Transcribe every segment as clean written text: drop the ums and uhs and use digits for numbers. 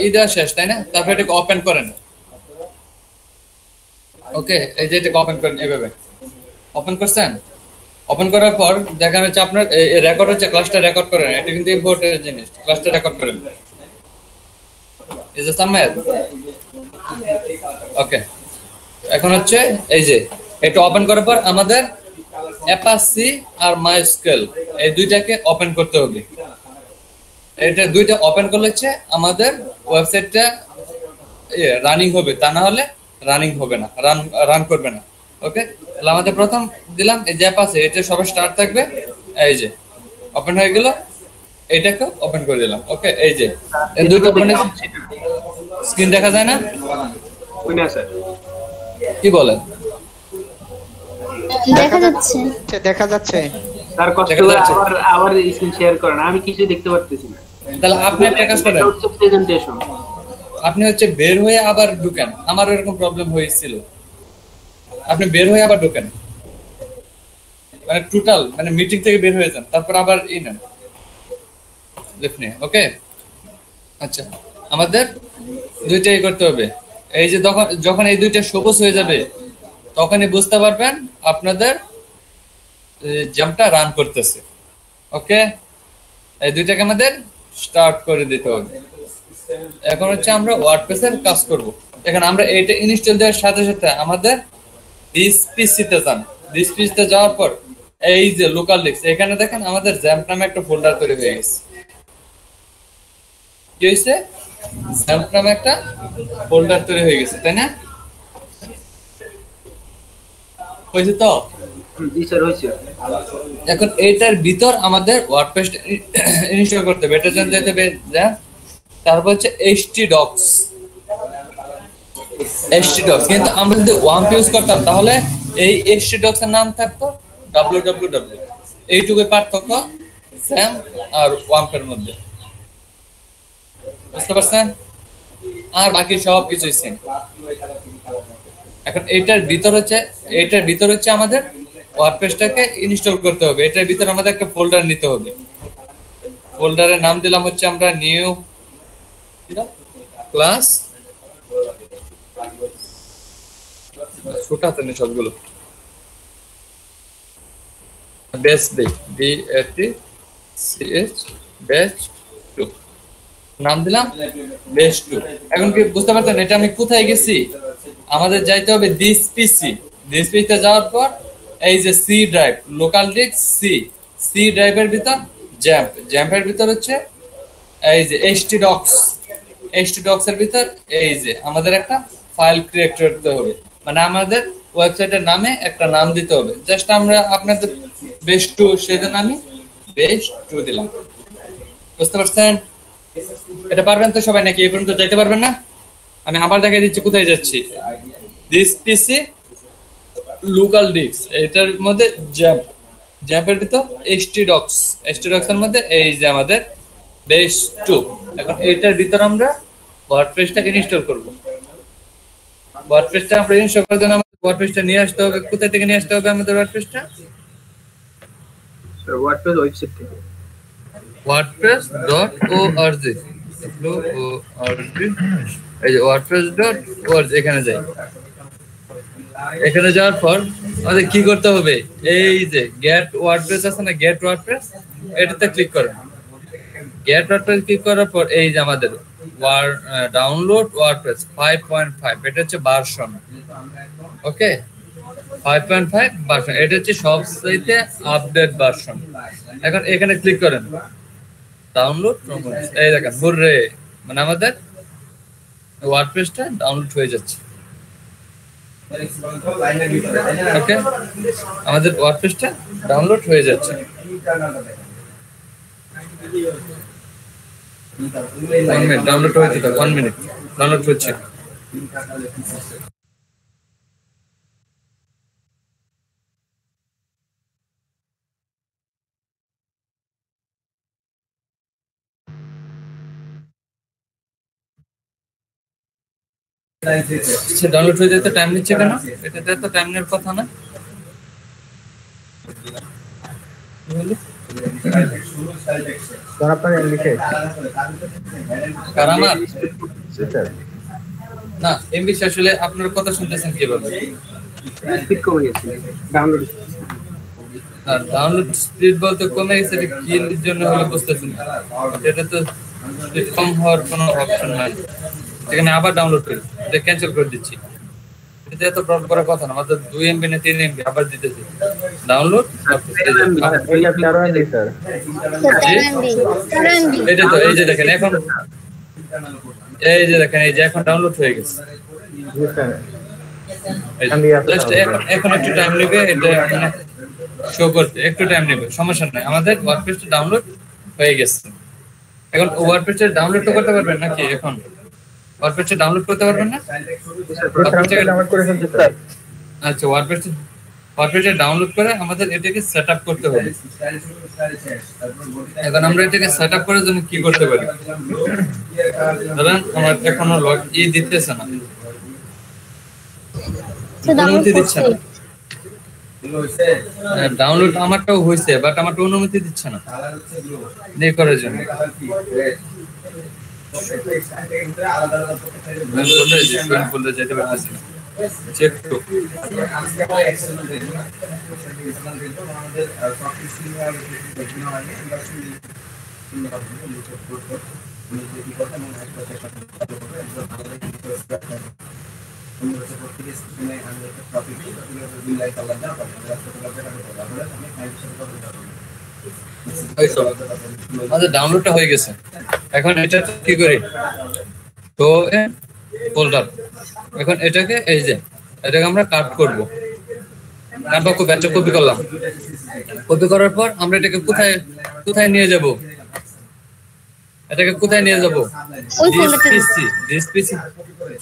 এটা শেষ তাই না? তারপর এটাকে ওপেন করেন। ওকে, এই যে এটাকে ওপেন করেন এভাবে। ওপেন করছেন? ওপেন করার পর দেখা যাচ্ছে আপনার রেকর্ড হচ্ছে, ক্লাসটা রেকর্ড করেন। এটা কিন্তু ইম্পর্টেন্ট জিনিস, ক্লাসটা রেকর্ড করেন। ইজ সামেদ ওকে। এখন হচ্ছে এই যে এটা ওপেন করার পর আমাদের অ্যাপাচি আর মাইস্কেল এই দুইটাকে ওপেন করতে হবে। এটা দুইটা ওপেন করলে হচ্ছে আমাদের ওয়েবসাইটটা রানিং হবে, তা না হলে রানিং হবে না, রান করবে না। ওকে, তাহলে আমাদের প্রথম দিলাম এই যে অ্যাপাচি, এটা সবার স্টার্ট থাকবে। এই যে ওপেন হয়ে গেল, এটাকে ওপেন করে দিলাম। ওকে, এই যে এই দুটো ওপেন, স্ক্রিন দেখা যায় না? কি বলেন? দেখা যাচ্ছে, দেখা যাচ্ছে। তার কষ্ট করে আবার স্ক্রিন শেয়ার করেন, আমি কিছু দেখতে পারতেছি না। তাহলে আপনি একটা কাজ করেন, প্রেজেন্টেশন আপনি হচ্ছে বের হয়ে আবার ঢুকেন। আমার এরকম প্রবলেম হয়েছিল, আপনি বের হয়ে আবার ঢুকেন, মানে টোটাল মানে মিটিং থেকে বের হয়ে যান, তারপর আবার ই নেন লিফট। ওকে, আচ্ছা আমাদের দুইটাই করতে হবে। এই যে যখন এই দুইটা সবুজ হয়ে যাবে তখনই বুঝতে পারবেন আপনাদের জাম্পটা রান করতেছে। ওকে, এই দুইটাকে আমাদের স্টার্ট করে দিতে হবে। এখন হচ্ছে আমরা ওয়ার্ডপ্রেসের কাজ করব। এখানে আমরা এটা ইনস্টল দেওয়ার সাথে সাথে আমাদের দিস পিসিতে যান। দিস পিসিতে যাওয়ার পর এই যে লোকাল ডিস্ক, এখানে দেখেন আমাদের জ্যাম্প নামে একটা ফোল্ডার তৈরি হয়ে গেছে। কি হয়েছে? জ্যাম্প নামে একটা ফোল্ডার তৈরি হয়ে গেছে, তাই না? হয়েছে তো? এখন এটার ভিতর আমাদের ওয়ার্ডপ্রেস ইনস্টল করতে হবে। এটার জন্য যেতে হবে তারপর হচ্ছে htdocs। কিন্তু আমরা যদি ওয়াম্প ইউজ করতাম তাহলে এই htdocs এর নাম থাকতো www। এইটুকু পার্থক্য স্যাম আর ওয়াম্পের মধ্যে, বুঝতে পারছেন? আর বাকি সব কিছুই সেম। এখন এটার ভিতর হচ্ছে আমাদের ওয়ার্ডপ্রেসটাকে ইনস্টল করতে হবে। এটার ভিতর আমাদের একটা ফোল্ডার নিতে হবে। ফোল্ডারের নাম দিলাম হচ্ছে আমরা নিউ ক্লাস। ছোটাতে নেই সবগুলো, বেস ব্যাচ 2 নাম দিলাম, বেস 2। এখন কি বুঝতে পারছেন এটা আমি কোথায় গেছি? আমাদের যাইতে হবে দিস পিসিতে যাওয়ার পর এই যে C drive, local disk C ড্রাইভের ভিতর জ্যাম্পের ভিতর হচ্ছে এই যে htdocs এর ভিতর এই যে আমাদের একটা ফাইল ক্রিয়েট করতে হবে। মানে আমাদের ওয়েবসাইটের নামে একটা নাম দিতে হবে। জাস্ট আমরা আপনাদের বেস 2 সেজন্য আমি বেস 2 দিলাম। বুঝতে পারছেন? এটা পারবেন তো সবাই নাকি? এই পর্যন্ত যাইতে পারবেন না? আমি আবার দেখাই দিচ্ছি কোথায় যাচ্ছি। দিস পিসি লোকাল ডিস্ক, এটার মধ্যে জ্যাম্পের ভিতর htdocs এর মধ্যে এই যে আমাদের বেস 2। এখন এটার ভিতর আমরা ওয়ার্ডপ্রেসটাকে ইনস্টল করব। ওয়ার্ডপ্রেসটা আমরা ইনস্টল করার জন্য আমাদের ওয়ার্ডপ্রেসটা নিয়ে আসতে হবে। কোথা থেকে নিয়ে আসতে হবে আমাদের ওয়ার্ডপ্রেসটা? ওয়ার্ডপ্রেস ওয়েবসাইট থেকে, wordpress.org। এই যে wordpress.org, এখানে যাই। এখানে যাওয়ার পর আমাদের কি করতে হবে? এই যে গেট ওয়ার্ডপ্রেস আছে না, গেট ওয়ার্ডপ্রেস, এটাতে ক্লিক করেন। গেট ওয়ার্ডপ্রেস ক্লিক করার পর এই যে আমাদের ডাউনলোড ওয়ার্ডপ্রেস 5.5, এটা হচ্ছে ভার্সন। ওকে, 5.5 ভার্সন, এটা হচ্ছে সবচেয়ে আপডেট ভার্সন। এখন এখানে ক্লিক করেন, ডাউনলোড। এই দেখেন হুররে, মানে আমাদের ওয়ার্ডপ্রেসটা ডাউনলোড হয়ে যাচ্ছে। ওকে, আমাদের ওয়ার্ডপ্রেসটা ডাউনলোড হয়ে যাচ্ছে। 1 মিনিট ডাউনলোড হয়েছে, তো 1 মিনিট ডাউনলোড হচ্ছে। ডাউনলোড হয়ে যেতে টাইম নিচ্ছে কেন? এটাতে তো টাইম নেওয়ার কথা না। স্যার আপনার এমবি শেষ? কার আমার? জি স্যার। না এমবি শেষ হলে আপনার কথা শুনতেছেন কিভাবে? স্পিড কমে গেছে ডাউনলোড। ডাউনলোড স্পিড বলতে কমে গেছে, এটা কি জন্য হলো বুঝতেছি না। এটা তো স্পিড কম হওয়ার কোনো অপশন নাই, এখানে আবার ডাউনলোড করি, এটা ক্যান্সেল করে দিচ্ছি। এটা এত প্রবলেম করার কথা না, মাত্র 2 এমবি না 3 এমবি আবার দিতেছি ডাউনলোড। এটা 13 এমবি স্যার। এটা তো এই যে দেখেন এখন, এই যে দেখেন এই যে এখন ডাউনলোড হয়ে গেছে। জি স্যার। জাস্ট এখন একটু টাইম নেবে এটা মানে শো করতে, একটু টাইম নেবে, সমস্যা নাই। আমাদের ওয়ার্ডপ্রেসটা ডাউনলোড হয়ে গেছে। এখন ওয়ার্ডপ্রেসটা ডাউনলোড তো করতে পারবেন নাকি? এখন ওয়ার্ডপ্রেসটা ডাউনলোড করতে পারবেন না? ডাউনলোড করে ফেলছি স্যার। আচ্ছা, ওয়ার্ডপ্রেসটা ডাউনলোড করে আমাদের এটাকে সেটআপ করতে হবে। এখন আমরা এটাকে সেটআপ করার জন্য কি করতে পারি? ধরেন আমার এখনো লগ দিতেছে না, অনুমতি দিচ্ছে না। ডাউনলোড আমারটাও হয়েছে, বাট আমারটা অনুমতি দিচ্ছে না নেই করার জন্য। যেতে পারতেছি না, চেক তো। আমাদের ডাউনলোডটা হয়ে গেছে। এখন এটা কি করি? তো ফোল্ডার, এখন এটাকে এই যে এটাকে আমরা কাট করব। কাটবা খুব একটা কপি করলাম। কপি করার পর আমরা এটাকে কোথায় কোথায় নিয়ে যাব? এটাকে কোথায় নিয়ে যাব?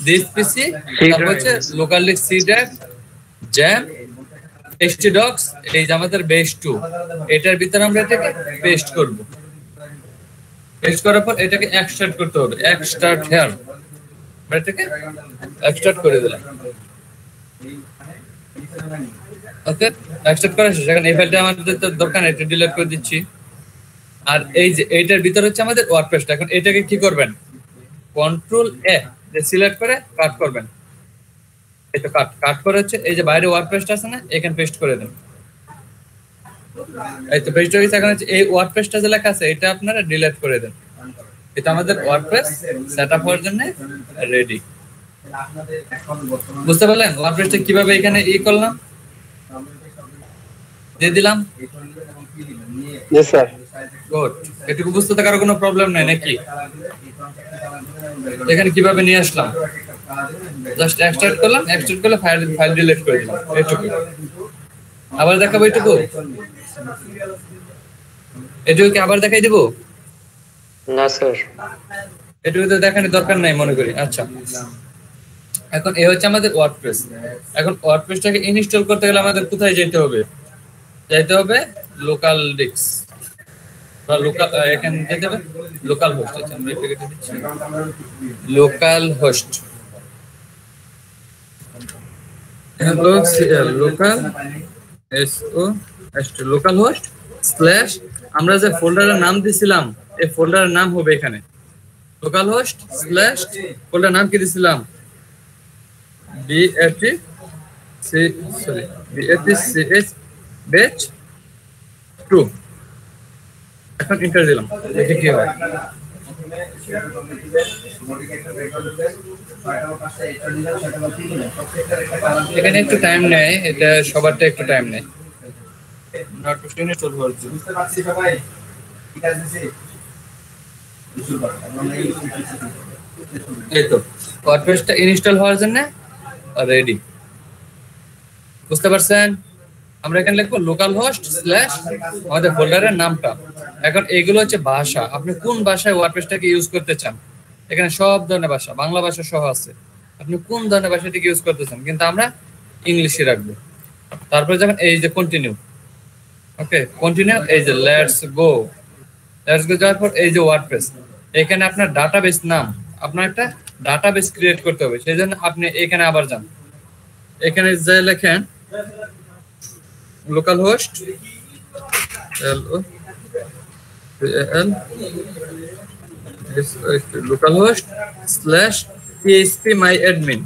দিস পিসি তারপর হচ্ছে local disk C drive XAMPP htdocs, এই যে আমাদের বেস 2, এটার ভিতরে আমরা এটাকে পেস্ট করব। পেস্ট করার পর এটাকে এক্সট্রাক্ট করতে হবে, এক্সট্রাক্ট হিয়ার, আমরা এটাকে এক্সট্রাক্ট করে দিলাম। ওকে, এক্সট্রাক্ট করা শেষ। এখন এই ফাইলটা আমাদের তো দরকার নেই, এটা ডিলিট করে দিচ্ছি। আর এই যে এইটার ভিতরে হচ্ছে আমাদের ওয়ার্ডপ্রেসটা। এখন এটাকে কি করবেন? কন্ট্রোল এ সিলেক্ট করে কাট করবেন। এটা কাট করে হচ্ছে এই যে বাইরে ওয়ার্ডপ্রেসটা আছে না, এখানে পেস্ট করে দেন। এই তো পেস্ট হয়ে গেছে। এখন হচ্ছে এই ওয়ার্ডপ্রেসটা যে লেখা আছে এটা আপনারা ডিলিট করে দেন। এটা আমাদের ওয়ার্ডপ্রেস সেটআপ হওয়ার জন্য রেডি। বুঝতে পারলেন ওয়ার্ডপ্রেসটা কিভাবে এখানে করলাম, দিয়ে দিলাম? জি স্যার। গুড। এটুকু বুঝতে তো কারো কোনো প্রবলেম নাই নাকি? এখানে কিভাবে নিয়ে আসলাম? জাস্ট এক্সট্রাক্ট করলাম, এক্সট্রাক্ট করলে ফাইল ডিলিট করে দিলাম, এইটুকু। আবার দেখাবো এইটুকু? এটুকু কি আবার দেখাই দেব? না স্যার, এটুকু তো দেখানোর দরকার নাই মনে করি। আচ্ছা, এখন এই হচ্ছে আমাদের ওয়ার্ডপ্রেস। এখন ওয়ার্ডপ্রেসটাকে ইনস্টল করতে গেলে আমাদের কোথায় যেতে হবে? যাইতে হবে লোকাল ডিস্ক বা লোকাল, এখানে যেতে হবে লোকাল হোস্ট। আচ্ছা, আমরা এটা কেটে দিচ্ছি, local host. Local local host slash আমরা যে ফোল্ডারের নাম দিছিলাম, এই ফোল্ডারের নাম হবে এখানে লোকাল হোস্ট স্ল্যাশ ফোল্ডার নাম কি দিছিলাম? BATCH batch 2। এখন এন্টার দিলাম, দেখি কি হয়। এখানে একটু টাইম নেয়, এটা সবারটা একটু টাইম নেয়। এই তো ওয়ার্ডপ্রেসটা ইনস্টল হওয়ার জন্য রেডি। বুঝতে পারছেন? আমরা এখানে লিখবো লোকাল হোস্ট স্ল্যাশ আমাদের ফোল্ডারের নামটা। এখন এগুলো হচ্ছে ভাষা, আপনি কোন ভাষায় ওয়ার্ডপ্রেসটাকে ইউজ করতে চান। এখানে সব ধরনের ভাষা, বাংলা ভাষা সহ আছে, আপনি কোন ধরনের ভাষাটিকে ইউজ করতে চান, কিন্তু আমরা ইংলিশে রাখবো। তারপরে যখন এই যে কন্টিনিউ, ওকে কন্টিনিউ, এই যে লেটস গো যাওয়ার পর এই যে ওয়ার্ডপ্রেস, এখানে আপনার ডাটাবেস নাম, আপনার একটা ডাটাবেস ক্রিয়েট করতে হবে। সেই জন্য আপনি এখানে আবার যান, এখানে যে লেখেন local host localhost / php my admin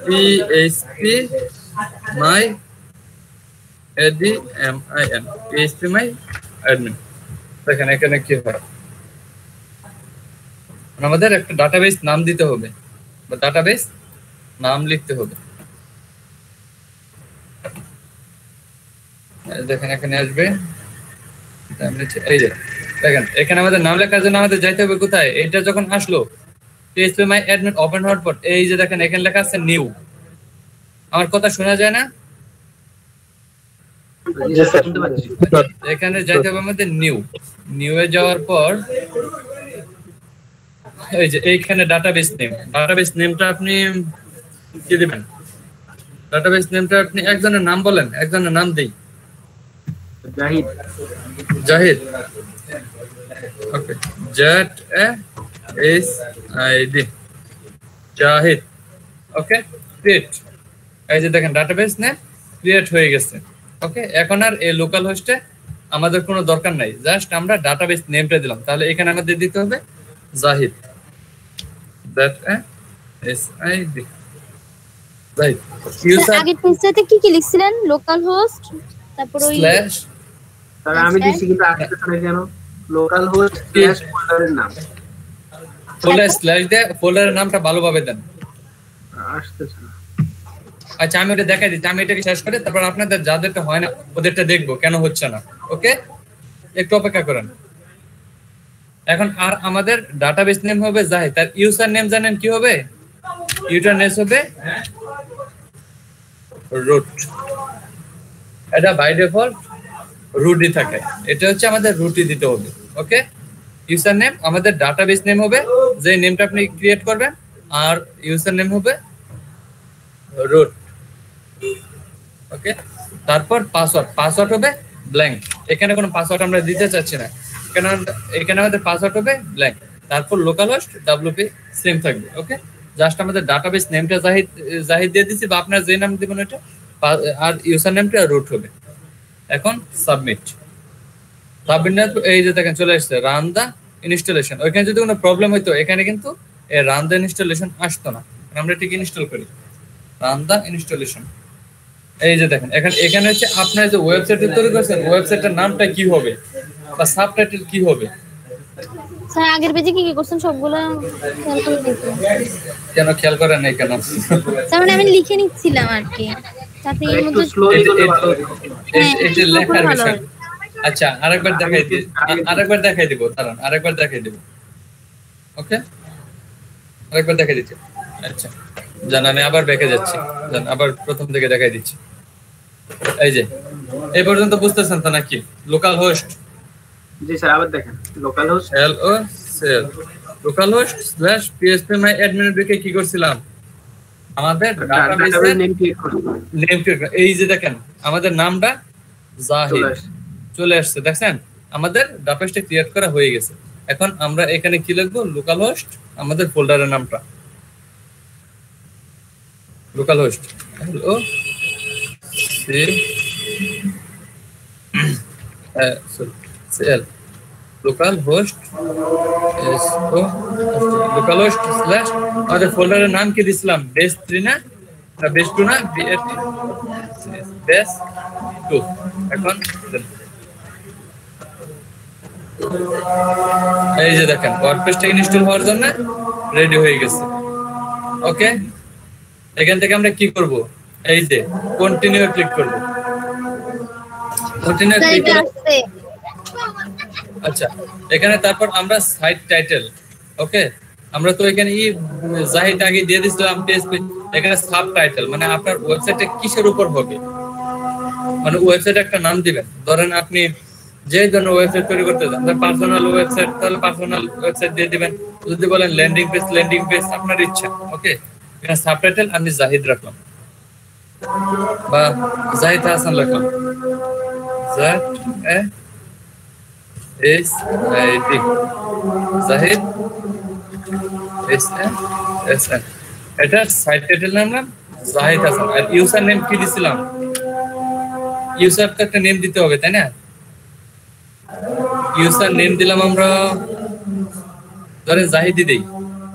php my admin php my admin দেখেন এখানে কি হয় আমাদের একটা ডাটাবেস নাম দিতে হবে বা ডাটাবেস নাম লিখতে হবে দেখেন এখানে আসবে এই যে দেখেন এখানে আমাদের নাম লেখার জন্য আমাদের যাইতে হবে কোথায় এটা যখন আসলো php my admin ওপেন হওয়ার পর এই যে দেখেন এখানে লেখা আছে নিউ আমার কথা শোনা যায় না এখানে যাইতে হবে আমাদের নিউ এ যাওয়ার পর এই যে এইখানে ডাটাবেস নেমটা আপনি কি দিবেন ডাটাবেস নেমটা আপনি একজনের নাম বলেন একজনের নাম দেই জাহিদ ওকে ZAHID জাহিদ ওকে ক্রিয়েট এই যে দেখেন ডাটাবেস নেম ক্রিয়েট হয়ে গেছে ওকে এখন আর এই লোকাল হোস্টে আমাদের কোনো দরকার নাই জাস্ট আমরা ডাটাবেস নেমটা দিলাম তাহলে এখানে আমাদের দিতে হবে জাহিদ ZAHID জাহিদ আগে পেজটাতে কি লিখছিলেন লোকাল হোস্ট তারপর ওই স্ল্যাশ তাহলে আমি দিছি কিন্তু আসছে না কেন লোকাল হোস্ট স্ল্যাশ ফোল্ডারের নাম স্ল্যাশ দিয়ে ফোল্ডারের নামটা ভালোভাবে দেন আসতেছে না আচ্ছা আমি ওটা দেখাই দিচ্ছি আমি এটাকে শেষ করে তারপর আপনাদের যাদেরটা হয় না ওদেরটা দেখবো কেন হচ্ছে না ওকে একটু অপেক্ষা করেন এখন আর আমাদের ডাটাবেস নেম হবে জাহিদ তার ইউজার নেম জানেন কি হবে ইউজার নেম হবে রুট এটা বাই ডিফল্ট রুটই থাকে এটা হচ্ছে আমাদের রুটই দিতে হবে ওকে ইউজার নেম আমাদের ডাটাবেস নেম হবে যে নেমটা আপনি ক্রিয়েট করবেন আর ইউজার নেম হবে রুট ওকে তারপর পাসওয়ার্ড হবে ব্ল্যাঙ্ক এখানে কোনো পাসওয়ার্ড আমরা দিতে চাচ্ছি না এখানে আমাদের পাসওয়ার্ড হবে ব্ল্যাঙ্ক তারপর লোকালহোস্ট ডব্লিউপি সেম থাকবে ওকে জাস্ট আমাদের ডাটাবেস নেমটা জাহিদ দিয়ে দিছি বা আপনার যে নাম দিবেন ওটা আর ইউজার নেমটা রুট হবে এখন সাবমিট এই যে দেখেন চলে আসছে রান দা ইনস্টলেশন ওইখানে যদি কোনো প্রবলেম হইতো এখানে কিন্তু এই রান দা ইনস্টলেশন আসতো না আমরা ঠিক ইনস্টল করি রান দা ইনস্টলেশন এই যে দেখেন এখানে হচ্ছে আপনার যে ওয়েবসাইট তৈরি করছেন ওয়েবসাইটের নামটা কি হবে বা সাবটাইটেল কি হবে স্যার আগের পেজে কি করছেন সবগুলো খেয়াল করে দেখুন কেন খেয়াল করেন নাই কেন স্যার মানে আমি লিখে নিচ্ছিলাম আর কি তাতে এর মধ্যে এটা লেখার বিষয় আচ্ছা আরেকবার দেখাই দিব দাঁড়ান আরেকবার দেখাই দিব ওকে আরেকবার দেখাই দিচ্ছি আচ্ছা জান আমি আবার ব্যাকে যাচ্ছি জান আবার প্রথম থেকে দেখাই দিচ্ছি এই যে এই পর্যন্ত বুঝতেছেন তো নাকি লোকাল হোস্ট জি স্যার আবার দেখেন local host localhost / php my admin এর কি করছিলাম আমাদের ডাটাবেসের নেম এই যে দেখেন আমাদের নামটা জাহিদ চলে আসছে দেখেন আমাদের ডাটাবেসটা ক্রিয়েট করা হয়ে গেছে এখন আমরা এখানে কি লিখবো লোকালহোস্ট আমাদের ফোল্ডারের নামটা localhost LOCAL localhost localhost slash আমাদের ফোল্ডারের নাম কি দিছিলাম বেস 3 না বেস 2 না বেস 2 এখন এই যে দেখেন ওয়ার্ডপ্রেসটা ইনস্টল হওয়ার জন্য রেডি হয়ে গেছে ওকে এখান থেকে আমরা কি করব এই যে কন্টিনিউ ক্লিক করব কন্টিনিউ ক্লিক করতে আচ্ছা এখানে তারপর আমরা সাইট টাইটেল ওকে আমরা তো এখানে জাহিদ আগে দিয়ে দিছিলাম পিএইচপি এখানে সাবটাইটেল মানে আপনার ওয়েবসাইটে কিসের উপর হবে মানে ওয়েবসাইটে একটা নাম দিবেন ধরেন আপনি যে ধরনের ওয়েবসাইট তৈরি করতে চান পার্সোনাল ওয়েবসাইট তাহলে পার্সোনাল ওয়েবসাইট দিয়ে দিবেন যদি বলেন ল্যান্ডিং পেজ আপনার ইচ্ছা ওকে এখানে সাবটাইটেল আমি জাহিদ রাখলাম বা জাহিদ হাসান রাখলাম জাহিদ এটা সাইট টাইটেল নাম জাহিদ হাসান আর ইউজার নেম কি দিছিলাম ইউজার তো একটা নেম দিতে হবে তাই না ইউজার নেম দিলাম আমরা ধরেন জাহিদি দেই,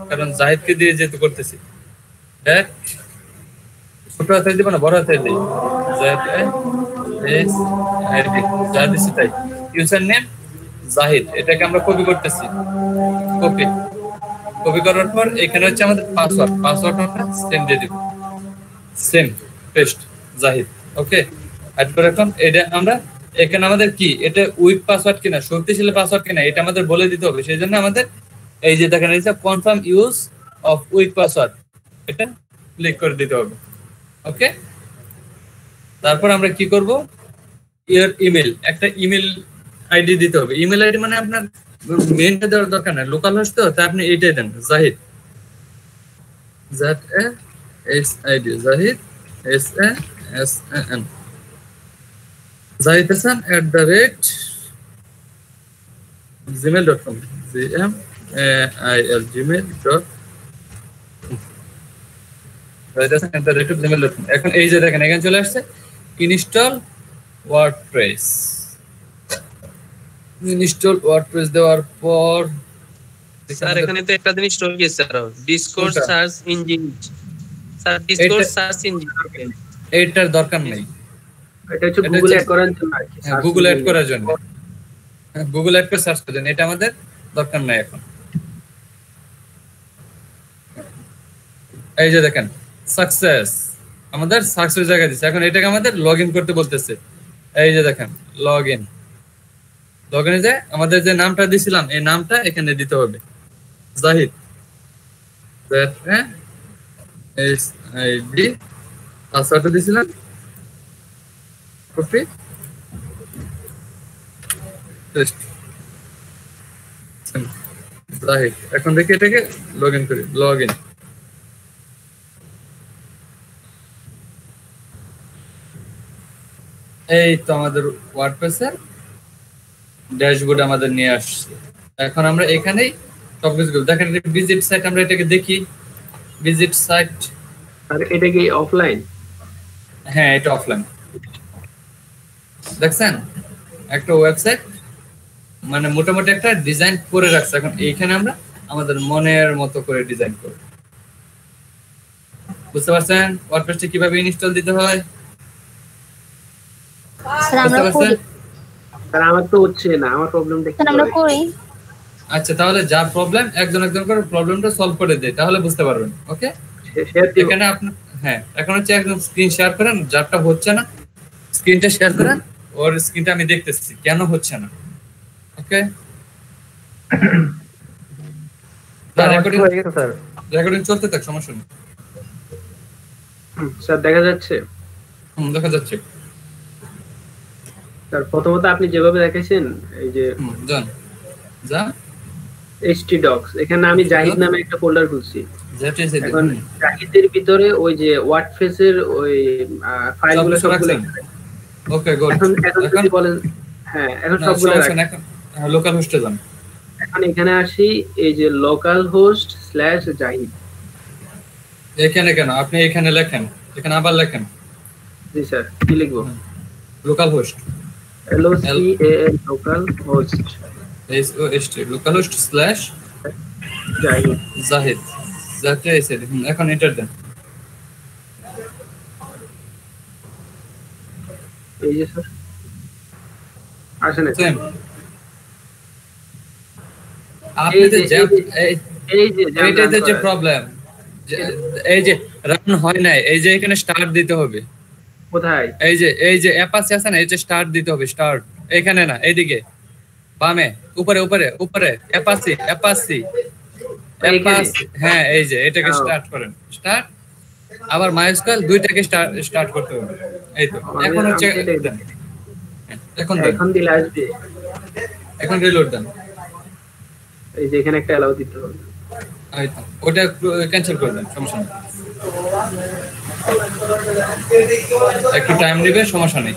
কারণ জাহিদকে দিয়ে যেহেতু করতেছি। দেখ ছোট হাতে দিব না বড় হাতে দিই, যা দিচ্ছি তাই। ইউজার নেম জাহিদ, এটাকে আমরা কপি করতেছি। কপি করার পর এখানে হচ্ছে আমাদের পাসওয়ার্ড আমরা সেম দিয়ে দিব, সেম পেস্ট জাহিদ। ওকে, অ্যাড করে এখন এটা আমরা এখানে আমাদের কি এটা উইক পাসওয়ার্ড কিনা শক্তিশালী পাসওয়ার্ড কিনা এটা আমাদের বলে দিতে হবে। সেই জন্য আমাদের এই যে দেখেন এটা confirm use of week password, এটা ক্লিক করে দিতে হবে। ওকে, তারপর আমরা কি করব, ইয়ার ইমেল, একটা ইমেল আইডি দিতে হবে। ইমেল আইডি মানে আপনার মেইনটা দেওয়ার দরকার নাই, লোকাল হোস্ট তো, তাই আপনি এইটাই দেন Zahid, ZAHID Zahid SASAN Zahid Hasan @gmail.com gmail.com। এখন এই যে দেখেন এখানে চলে আসছে ইনস্টল ওয়ার্ডপ্রেস। ইনস্টল ওয়ার্ডপ্রেস দেওয়ার পর স্যার এখানে তো একটা জিনিস রয়ে গেছে sir, Discord search engine. Sir Discord search engine এইটার দরকার নেই, এটা হচ্ছে গুগল অ্যাড করার জন্য আর কি, গুগল অ্যাড করার জন্য, গুগল অ্যাড করে সার্চ করার জন্য, এটা আমাদের দরকার নাই এখন। এই যে দেখেন সাকসেস, আমাদের সাকসেস জায়গা দিচ্ছে। এখন এটাকে আমাদের লগইন করতে বলতেছে। এই যে দেখেন লগইনে যায় আমাদের যে নামটা দিছিলাম এই নামটা এখানে দিতে হবে, জাহিদ ZAHID, পাসওয়ার্ডটা দিছিলাম কপি পেস্ট জাহিদ। এখন দেখি এটাকে লগইন করি, লগইন। এই তো আমাদের ওয়ার্ডপ্রেসের ড্যাশবোর্ড আমাদের নিয়ে আসছে। এখন আমরা এখানেই সবকিছু দেখেন, ভিজিট সাইট, আমরা এটাকে দেখি ভিজিট সাইট। আর এটা কি অফলাইন? হ্যাঁ এটা অফলাইন। দেখছেন একটা ওয়েবসাইট মানে মোটামুটি একটা ডিজাইন করে রাখছে। এখন এইখানে আমরা আমাদের মনের মতো করে ডিজাইন করব। বুঝতে পারছেন ওয়ার্ডপ্রেসটা কিভাবে ইনস্টল দিতে হয়? স্যার আমরা করি, স্যার আমার তো হচ্ছে না, আমার প্রবলেমটা কি? স্যার আমরা করি। আচ্ছা তাহলে যা প্রবলেম একজন করে প্রবলেমটা সলভ করে দেয়, তাহলে বুঝতে পারবেন। ওকে, এখানে আপনি হ্যাঁ এখন হচ্ছে একদম স্ক্রিন শেয়ার করেন, যারটা হচ্ছে না স্ক্রিনটা শেয়ার করেন, ওর স্ক্রিনটা আমি দেখতেছি কেন হচ্ছে না। ওকে, রেকর্ডিং চলতে থাক, সমস্যা নেই। স্যার দেখা যাচ্ছে? দেখা যাচ্ছে স্যার প্রথমত আপনি যেভাবে দেখেছেন এই যে যা htdocs, এখানে আমি জাহিদ নামে একটা ফোল্ডার খুলছি। এখন জাহিদের ভিতরে ওই যে ওয়ার্ডপ্রেস এর ওই ফাইলগুলো সবগুলো। Okay good. এখন যদি বলেন হ্যাঁ এখন সবগুলো রাখেন, এখন লোকাল হোস্টে যান। এখন এখানে আসি এই যে localhost/জাহিদ। এখানে কেন আপনি এখানে লেখেন, এখানে আবার লেখেন। জি স্যার কি লিখবো? লোকাল হোস্ট LOCAL localhost localhost/জাহিদ যাতে এসে এখন এন্টার দেন। এই যে স্যার আসেন সেম আপনি এইটাতে যে প্রবলেম এই যে রান হয় না, এই যে এখানে স্টার্ট দিতে হবে। কোথায়? এই যে অ্যাপাচি আছে না, এই যে স্টার্ট দিতে হবে। স্টার্ট এখানে না, এইদিকে বামে উপরে উপরে উপরে অ্যাপাচি হ্যাঁ এই যে এটাকে স্টার্ট করেন। স্টার্ট আবার মাইস্কল দুইটাকে স্টার্ট করতে হবে। এই তো এখন হচ্ছে এখন দিলে আসবে। এখন রিলোড দেন। এই যে এখানে একটা অ্যালাউ দিতে হবে। এই তো ওটা ক্যান্সেল করে দেন, সমস্যা নেই। একটু টাইম নেবে, সমস্যা নেই,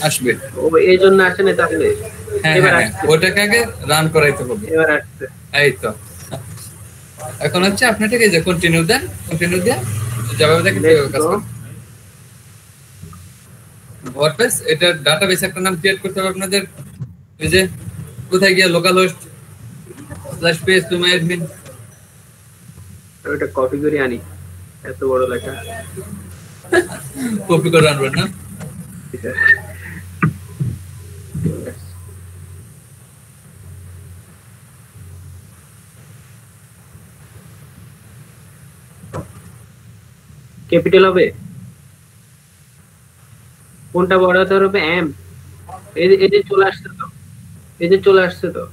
আসবে। ও এই জন্য আসে না তাহলে? হ্যাঁ ওটাকে আগে রান করাইতে হবে। এবার আসছে। এই তো এখন হচ্ছে আপনি ঠিক আছে কন্টিনিউ দেন। কন্টিনিউ দিয়ে যেভাবে দেখেন কাজ করুন। ওয়ার্ডপ্রেস এটা ডাটাবেস একটা নাম ক্রিয়েট করতে হবে আপনাদের। ওই যে কোথায় গিয়ে local host slash page to my admin ওটা কপি করে আনি, এত বড় লেখা। কপি করে আনবেন না? ক্যাপিটাল হবে, কোনটা বড় হতে হবে? এম। এই যে চলে আসছে তো, এই যে চলে আসছে তো।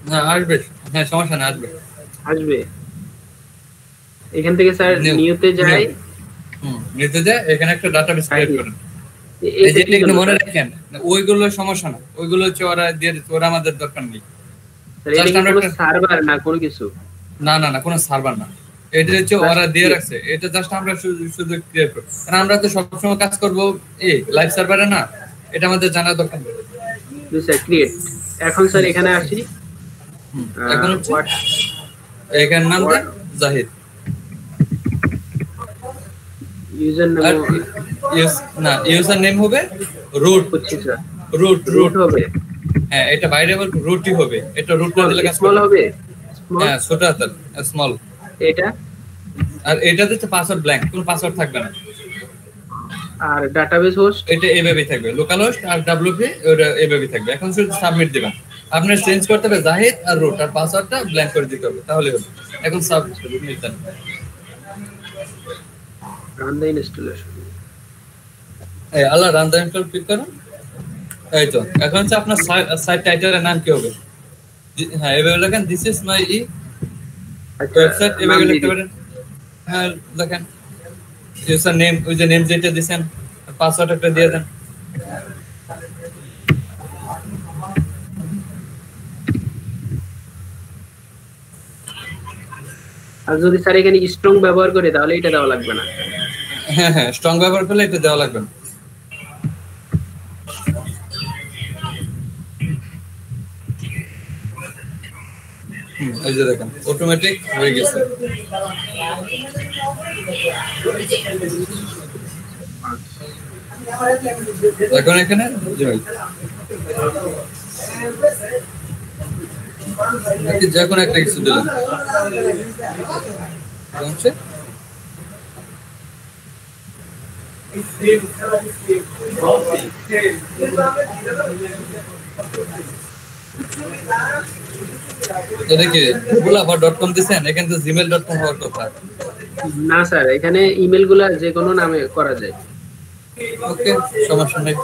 না আসবে, হ্যাঁ সমস্যা না, আসবে আসবে। এখান থেকে স্যার নিউতে যাই, নিতে যায় এখানে একটা ডাটাবেস ক্রিয়েট করেন। এই যে একটু মনে রাখেন, ওইগুলো সমস্যা না, ওইগুলো হচ্ছে ওরা দিয়ে দিচ্ছে, ওরা আমাদের দরকার নেই। জাস্ট আমরা একটা সার্ভার না কোনো কিছু, না না না কোনো সার্ভার না, এটা হচ্ছে ওরা দিয়ে রাখছে, এটা জাস্ট আমরা শুধু ক্রিয়েট করব, কারণ আমরা তো সবসময় কাজ করব এই লাইভ সার্ভারে না, এটা আমাদের জানা দরকার নেই। Sir create. এখন স্যার এখানে আসি, এখন হচ্ছে এখানে নাম দেন জাহিদ, ইউজার নেম না ইউজার নেম হবে রুট, হচ্ছে স্যার রুট হবে। হ্যাঁ এটা ভ্যারিয়েবল রুটই হবে, এটা রুট না দিলে কাজ স্মল হবে, হ্যাঁ ছোট হাতের স্মল। এটা আর এটা হচ্ছে পাসওয়ার্ড ব্ল্যাঙ্ক, কোনো পাসওয়ার্ড থাকবে না। আর ডাটাবেস হোস্ট এটা এভাবেই থাকবে, লোকাল হোস্ট আর ডব্লিউপি ওটা এভাবেই থাকবে। এখন শুধু সাবমিট দিবেন, আপনার চেঞ্জ করতে হবে জাহিদ আর রুট, আর পাসওয়ার্ডটা ব্ল্যাঙ্ক করে দিতে হবে, তাহলে হবে। এখন সাবমিট দেন। রান দ্য ইনস্টলেশন, এই আল্লাহ রান দ্য ইনস্টল ক্লিক করুন। এই তো এখন হচ্ছে আপনার সাইট টাইটেলের নাম কি হবে? হ্যাঁ এভাবে লেখেন দিস ইজ মাই ওয়েবসাইট, এভাবে লিখতে পারেন। হ্যাঁ দেখেন ইউজার নেম, ওই যে নেম যেটা দিবেন, পাসওয়ার্ড একটা দিয়ে দেন। আর যদি স্যার এখানে স্ট্রং ব্যবহার করে তাহলে এটা দেওয়া লাগবে না। হ্যাঁ হ্যাঁ স্ট্রং ব্যবহার করলে এটা দেওয়া লাগবে না। এই যে দেখেন অটোমেটিক হয়ে গেছে। এখন এখানে যে কোনো একটা কিছু দিলাম, এটা কি ভোলাভা.com দিছেন? এখানে তো gmail.com হওয়ার কথা। না স্যার এখানে ইমেল গুলা যে কোনো নামে করা যায়। ওকে সমস্যা নেই।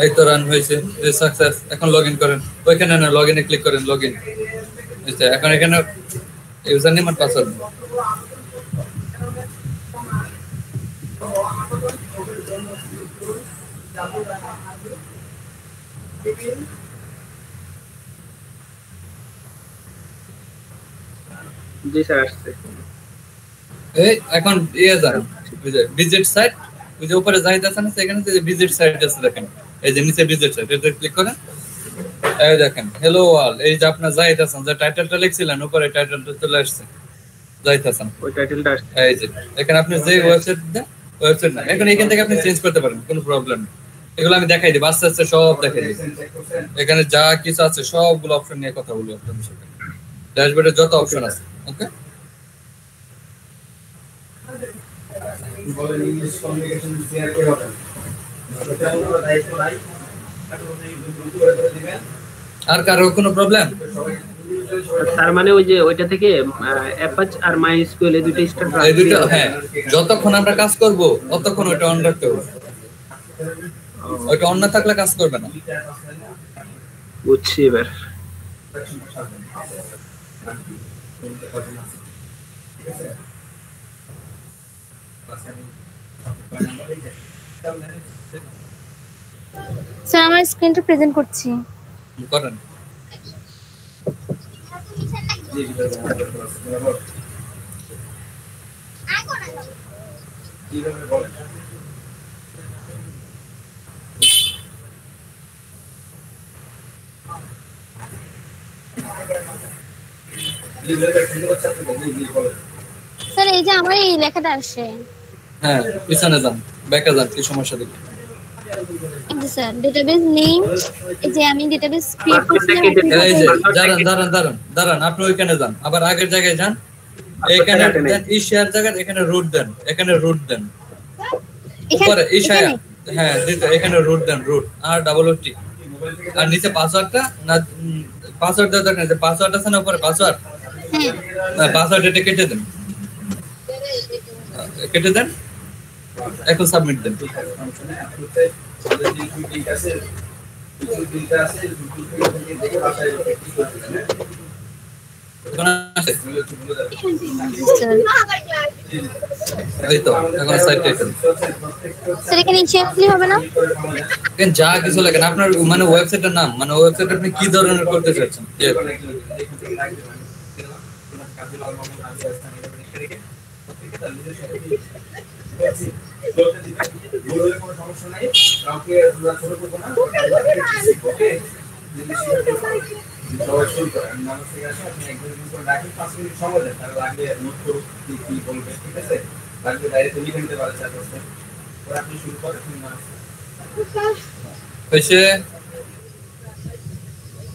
এই তো রান হয়েছে, সাকসেস। এখন লগইন করেন, ওইখানে না লগইনে ক্লিক করেন, লগইন। আচ্ছা এখন এখানে ইউজার নেম আর পাসওয়ার্ড। জি স্যার আসছে। এই এখন যান ভিজিট সাইট, ওই যে উপরে জাহিদ আছে না, সেখানে যে ভিজিট সাইট আছে দেখেন, এই যে নিচে ভিজিট সাইট, এটা ক্লিক করেন। এই দেখেন হ্যালো ওয়ার্ল্ড, এই যে আপনার জাহিদ হাসান যে টাইটেলটা লিখছিলেন উপরে, টাইটেলটা চলে আসছে জাহিদ হাসান, ওই টাইটেলটা আসছে। এই যে এখানে আপনি যে ওয়েবসাইট না, এখন এখান থেকে আপনি চেঞ্জ করতে পারেন, কোনো প্রবলেম নেই। এগুলো আমি দেখাই দিব আস্তে আস্তে, সব দেখাই দিব। এখানে যা কিছু আছে সবগুলো অপশন নিয়ে কথা বলবো আপনাদের সাথে। ড্যাশবোর্ডে যত অপশন আছে, ওকে। আর কারো কোনো প্রবলেম? তার মানে ওই যে ওইটা থেকে অ্যাপাচ আর মাইএসকিউএল এই দুটো স্টার্ট এই দুটো, হ্যাঁ যতক্ষণ আমরা কাজ করব ততক্ষণ ওটা অন রাখতে হবে, ওইটা অন না থাকলে কাজ করবে না। বুঝছি এবার। স্যার আমার স্ক্রিনটা প্রেজেন্ট করছি। করেন। স্যার এই যে আমার এই লেখাটা আসে। হ্যাঁ পিছনে যান, ব্যাকে যান, কি সমস্যা দেখি। স্যার ডেটাবেস নেম, এই যে আমি ডেটাবেস ক্রিয়েট করছিলাম এই যে দাঁড়ান আপনি ওইখানে যান, আবার আগের জায়গায় যান, এখানে দেন ই শেয়ার জায়গা, এখানে রুট দেন, এখানে রুট দেন উপরে ই শেয়ার, হ্যাঁ দিতে এখানে রুট দেন, রুট আর ডাবল টি, আর নিচে পাসওয়ার্ডটা না, পাসওয়ার্ড দেওয়ার দরকার নেই, পাসওয়ার্ড আছে না উপরে পাসওয়ার্ড, হ্যাঁ পাসওয়ার্ড এটা কেটে দেন, কেটে দেন, এখন সাবমিট দেন। এই তো এখন সাইট টেকন স্যার এখানে চেঞ্জলি হবে না? কেন যা কিছু লাগে না, আপনার মানে ওয়েবসাইটের নাম, মানে ওয়েবসাইট আপনি কি ধরনের করতে চাচ্ছেন?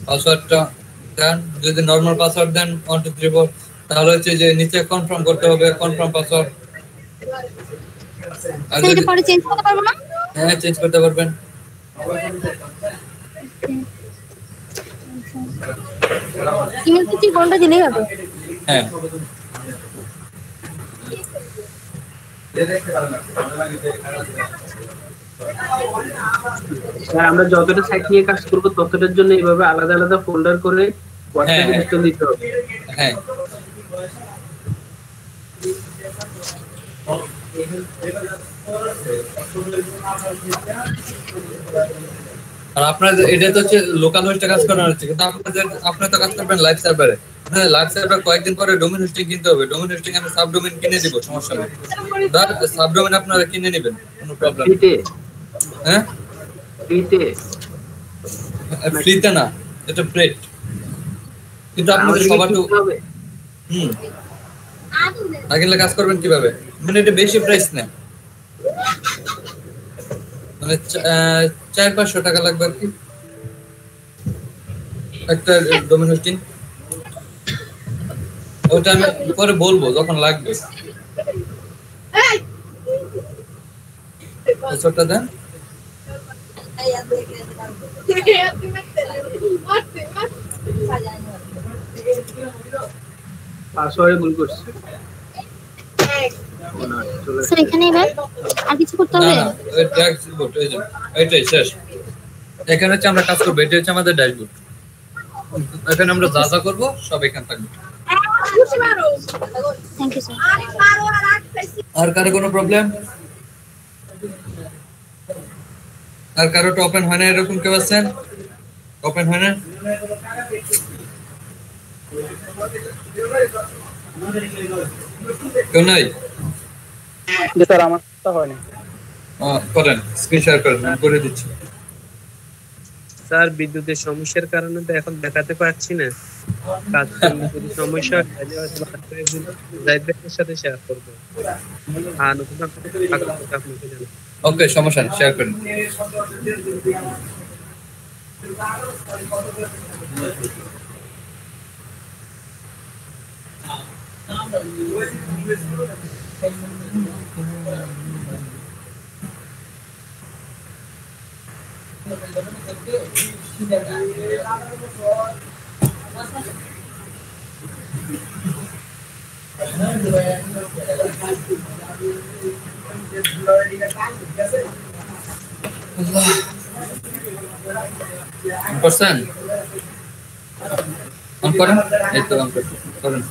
পাসওয়ার্ডটা দেন, যদি নরমাল পাসওয়ার্ড দেন 1 2 3 4, তাহলে হচ্ছে যে নিচে কনফার্ম করতে হবে, কনফার্ম পাসওয়ার্ড। আর সেটা পরে চেঞ্জ করতে পারবো না? হ্যাঁ চেঞ্জ করতে পারবেন। ইমেল কি কোনটা দিলেই হবে? হ্যাঁ স্যার আমরা যতটা সাইট নিয়ে কাজ করব ততটার জন্য এইভাবে আলাদা আলাদা ফোল্ডার করে হোয়াটসঅ্যাপে ইনস্টল দিতে হবে। হ্যাঁ আর আপনার এটা তো হচ্ছে লোকাল হোস্টে কাজ করানো হচ্ছে, কিন্তু আপনার তো কাজ করবেন লাইভ সার্ভারে। হ্যাঁ লাইভ সার্ভার কয়েকদিন পরে ডোমেইন হোস্টিং কিনতে হবে, ডোমেইন হোস্টিং আমি সাব ডোমেইন কিনে দিব, সমস্যা নেই, দাঁড় সাব ডোমেইন আপনারা কিনে নেবেন, কোনো প্রবলেম নেই। হ্যাঁ ফ্রিতে না, এটা প্লেট, কিন্তু আপনাদের সবার তো আগে কাজ করবেন কিভাবে, মানে এটা বেশি প্রাইস না, মানে 400-500 টাকা লাগবে আর কি একটা ডোমেইন হোস্টিং। ওটা আমি পরে বলবো যখন লাগবে। পাসওয়ার্ডটা দেন। পাসওয়ার্ডে ভুল করছি স্যার এখানে এবার আর কিছু করতে হবে? না ওই ড্যাশবোর্ড, এই যে এইটাই শেষ, এখানে হচ্ছে আমরা কাজ করব, এটা হচ্ছে আমাদের ড্যাশবোর্ড, এখানে আমরা যা যা করব সব এখানে থাকবে। Thank you sir. আর কারো কোনো প্রবলেম? আর কারো তো ওপেন হয় না এরকম কেউ আছেন? ওপেন হয় না? কেউ নাই? জি স্যার আমারটা হয়নি। করেন, স্ক্রিন শেয়ার করেন, আমি করে দিচ্ছি। স্যার বিদ্যুতের সমস্যার কারণে তো এখন দেখাতে পাচ্ছি না, কাজ করলে যদি সমস্যা হয় জাহিদের সাথে শেয়ার করবো। হ্যাঁ নতুন আপনাকে জানাবো। ওকে সমস্যা নেই, শেয়ার করেন। করছেন? অন করেন, এই তো অন করেন।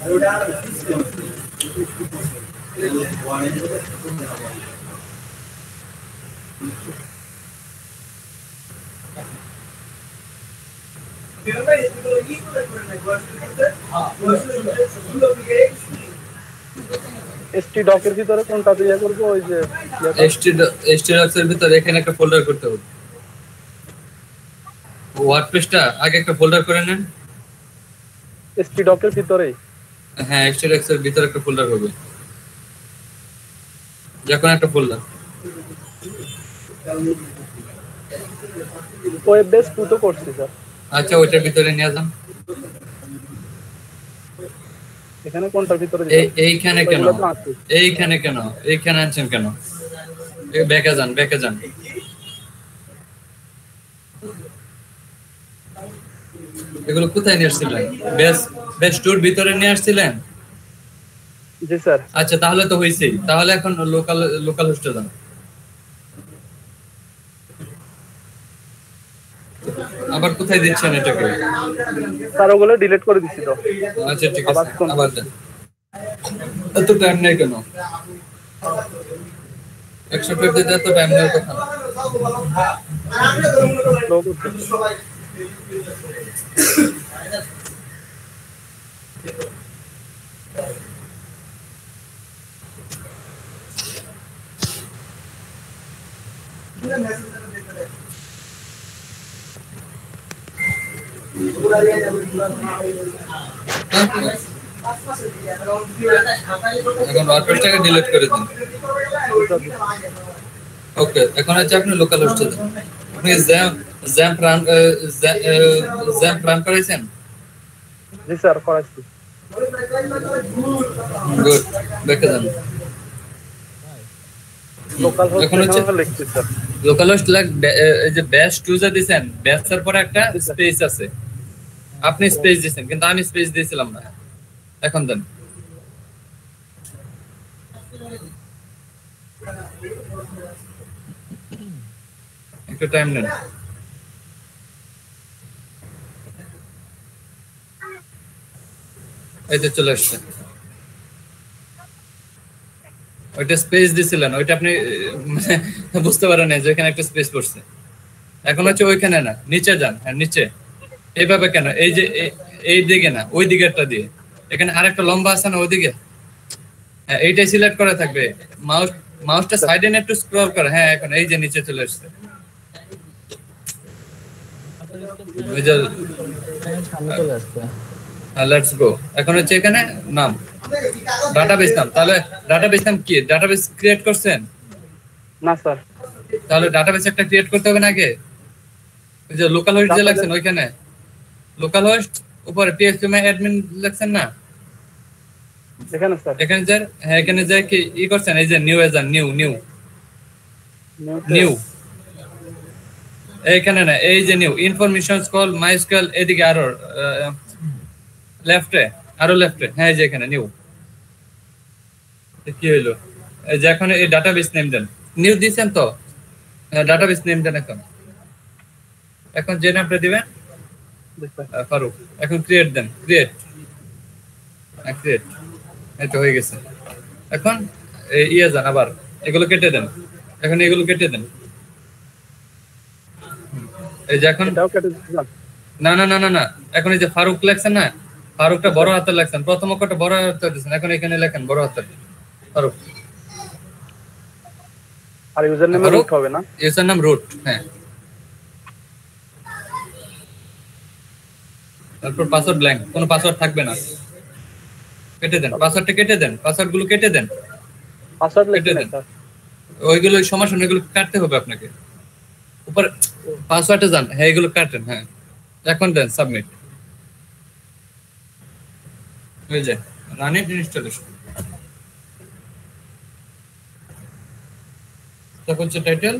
এসটি ডকের ভিতরে কোনটা দিয়ে করব? ওই যে এসটি ডক্সের ভিতরে এখানে একটা ফোল্ডার করতে হবে, ওয়ার্ডপ্রেসটা আগে একটা ফোল্ডার করে নেন। এসটি ডকের ভিতরে? হ্যাঁ এসটি ডক্সের ভিতরে একটা ফোল্ডার হবে, যখন একটা ফোল্ডার ওয়েব বেস 2 তো করছি স্যার। আচ্ছা ওইটার ভিতরে নিয়ে যান। এখানে কোনটার ভিতরে এইখানে কেন, এইখানে কেন, এইখানে আনছেন কেন? ব্যাকে যান, ব্যাকে যান। এগুলো কোথায় নিয়ে আসছিলেন? বেস টুর ভিতরে নিয়ে আসছিলেন? জি স্যার। আচ্ছা তাহলে তো হয়েছেই, তাহলে এখন লোকাল হোস্টে যান। আবার কোথায় দিচ্ছেন এটাকে? স্যার ওগুলো ডিলিট করে দিছি তো। আচ্ছা ঠিক আছে, আবার দেন। এত টাইম নেই কেন? 100 দিতে এত টাইম নেই কথা। এখন ওয়ার্ডপ্রেসটাকে ডিলিট করে দিন। ওকে, এখন হচ্ছে আপনি লোকাল হোস্টে যান। আপনি জ্যাম্প রান করেছেন? জি স্যার করাইছি। গুড, দেখে যান। লোকাল হোস্ট এখন হচ্ছে লিখছি স্যার। লোকাল হোস্ট এই যে ব্যাশ 2 যা দিবেন, ব্যাশের পরে একটা স্পেস আছে। আপনি স্পেস দিয়েছেন কিন্তু আমি স্পেস দিয়েছিলাম না। এখন দেন। একটু টাইম নেন। এই যে চলে আসছে। ওইটা স্পেস দিছিলেন, ওইটা আপনি বুঝতে পারেন না যে এখানে একটা স্পেস পড়ছে। এখন হচ্ছে ওইখানে না, নিচে যান। হ্যাঁ নিচে। এইভাবে কেন? এই যে এই দিকে না, ওই দিকেরটা দিয়ে। এখানে আরেকটা লম্বা আছে না ওইদিকে? হ্যাঁ এইটাই সিলেক্ট করা থাকবে। মাউসটা সাইডে নিয়ে একটু স্ক্রল করে। হ্যাঁ এখন এই যে নিচে চলে আসছে। ওই যে লেটস গো। এখন হচ্ছে এখানে নাম ডাটাবেস নাম। তাহলে ডাটাবেস নাম কি? ডাটাবেস ক্রিয়েট করছেন? না স্যার। তাহলে ডাটাবেস একটা ক্রিয়েট করতে হবে না আগে? ওই যে লোকাল হোস্ট যে লাগছেন ওইখানে লোকাল হোস্ট উপরে phpMyAdmin লাগছেন না? এখানে স্যার। এখানে যে হ্যাঁ এখানে যে কি ই করছেন এই যে নিউ এজান নিউ এইখানে না, এই যে নিউ ইনফরমেশনস কল মাইস্কুয়েল এদিকে আরো লেফটে হ্যাঁ এই যে এখানে নিউ। কি হইলো? এই যে এখন এই ডাটাবেস নেম দেন। নিউ দিবেন তো? ডাটাবেস নেম দেন এখন যে নামটা দিবেন ফারুক। এখন ক্রিয়েট দেন, ক্রিয়েট। এটা হয়ে গেছে। এখন ইয়ে যান, আবার এগুলো কেটে দেন। এখন এগুলো কেটে দেন। এই যে এখন না না না না না, এখন এই যে ফারুক লেখছেন না, ফারুকটা বড় হাতে লেখছেন, প্রথম অক্ষরটা বড় হাতে দিয়েছেন। এখন এখানে লেখেন বড় হাতে ফারুক। আর ইউজার নেম রুট হবে না? ইউজার নাম রুট। হ্যাঁ তারপর পাসওয়ার্ড ব্ল্যাঙ্ক, কোনো পাসওয়ার্ড থাকবে না। কেটে দেন পাসওয়ার্ডটা, কেটে দেন পাসওয়ার্ড গুলো, কেটে দেন পাসওয়ার্ড কেটে লিখে দেন। দেন। ওইগুলো সমস্যা নেই, এগুলো কাটতে হবে আপনাকে। উপরে পাসওয়ার্ডে যান, হ্যাঁ এগুলো কাটেন। হ্যাঁ এখন দেন সাবমিট। ওই যে রানিং ইনস্টলেশন। তারপর হচ্ছে টাইটেল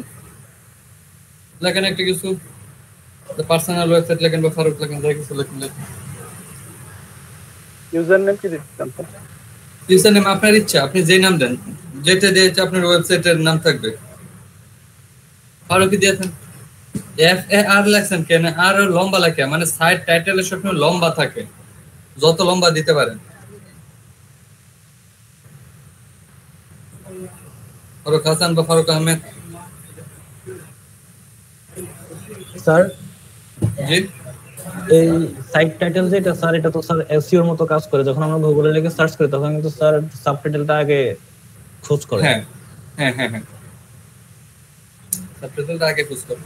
লেখেন একটা কিছু, পার্সোনাল ওয়েবসাইট লেখেন বা ফারুক লেখেন, যাই কিছু লেখেন। ইউজার নেম কি দিচ্ছেন? ইউজার নেম আপনার ইচ্ছা, আপনি যেই নাম দেন, যেটা দিয়েছে আপনার ওয়েবসাইটের নাম থাকবে। ফারুকই দিয়েছেন। FAR লেখছেন কেন? আর লম্বা লেখে, মানে সাইট টাইটেলের সব লম্বা থাকে, যত লম্বা দিতে পারেন। ফারুক হাসান বা ফারুক আহমেদ। স্যার জি এই সাইট টাইটেল যেটা স্যার, এটা তো স্যার এসইওর মতো কাজ করে। যখন আমরা গুগলে লিখে সার্চ করি তখন কিন্তু স্যার সাবটাইটেলটা আগে খোঁজ করে। হ্যাঁ হ্যাঁ হ্যাঁ হ্যাঁ সাবটাইটেলটা আগে খোঁজ করে।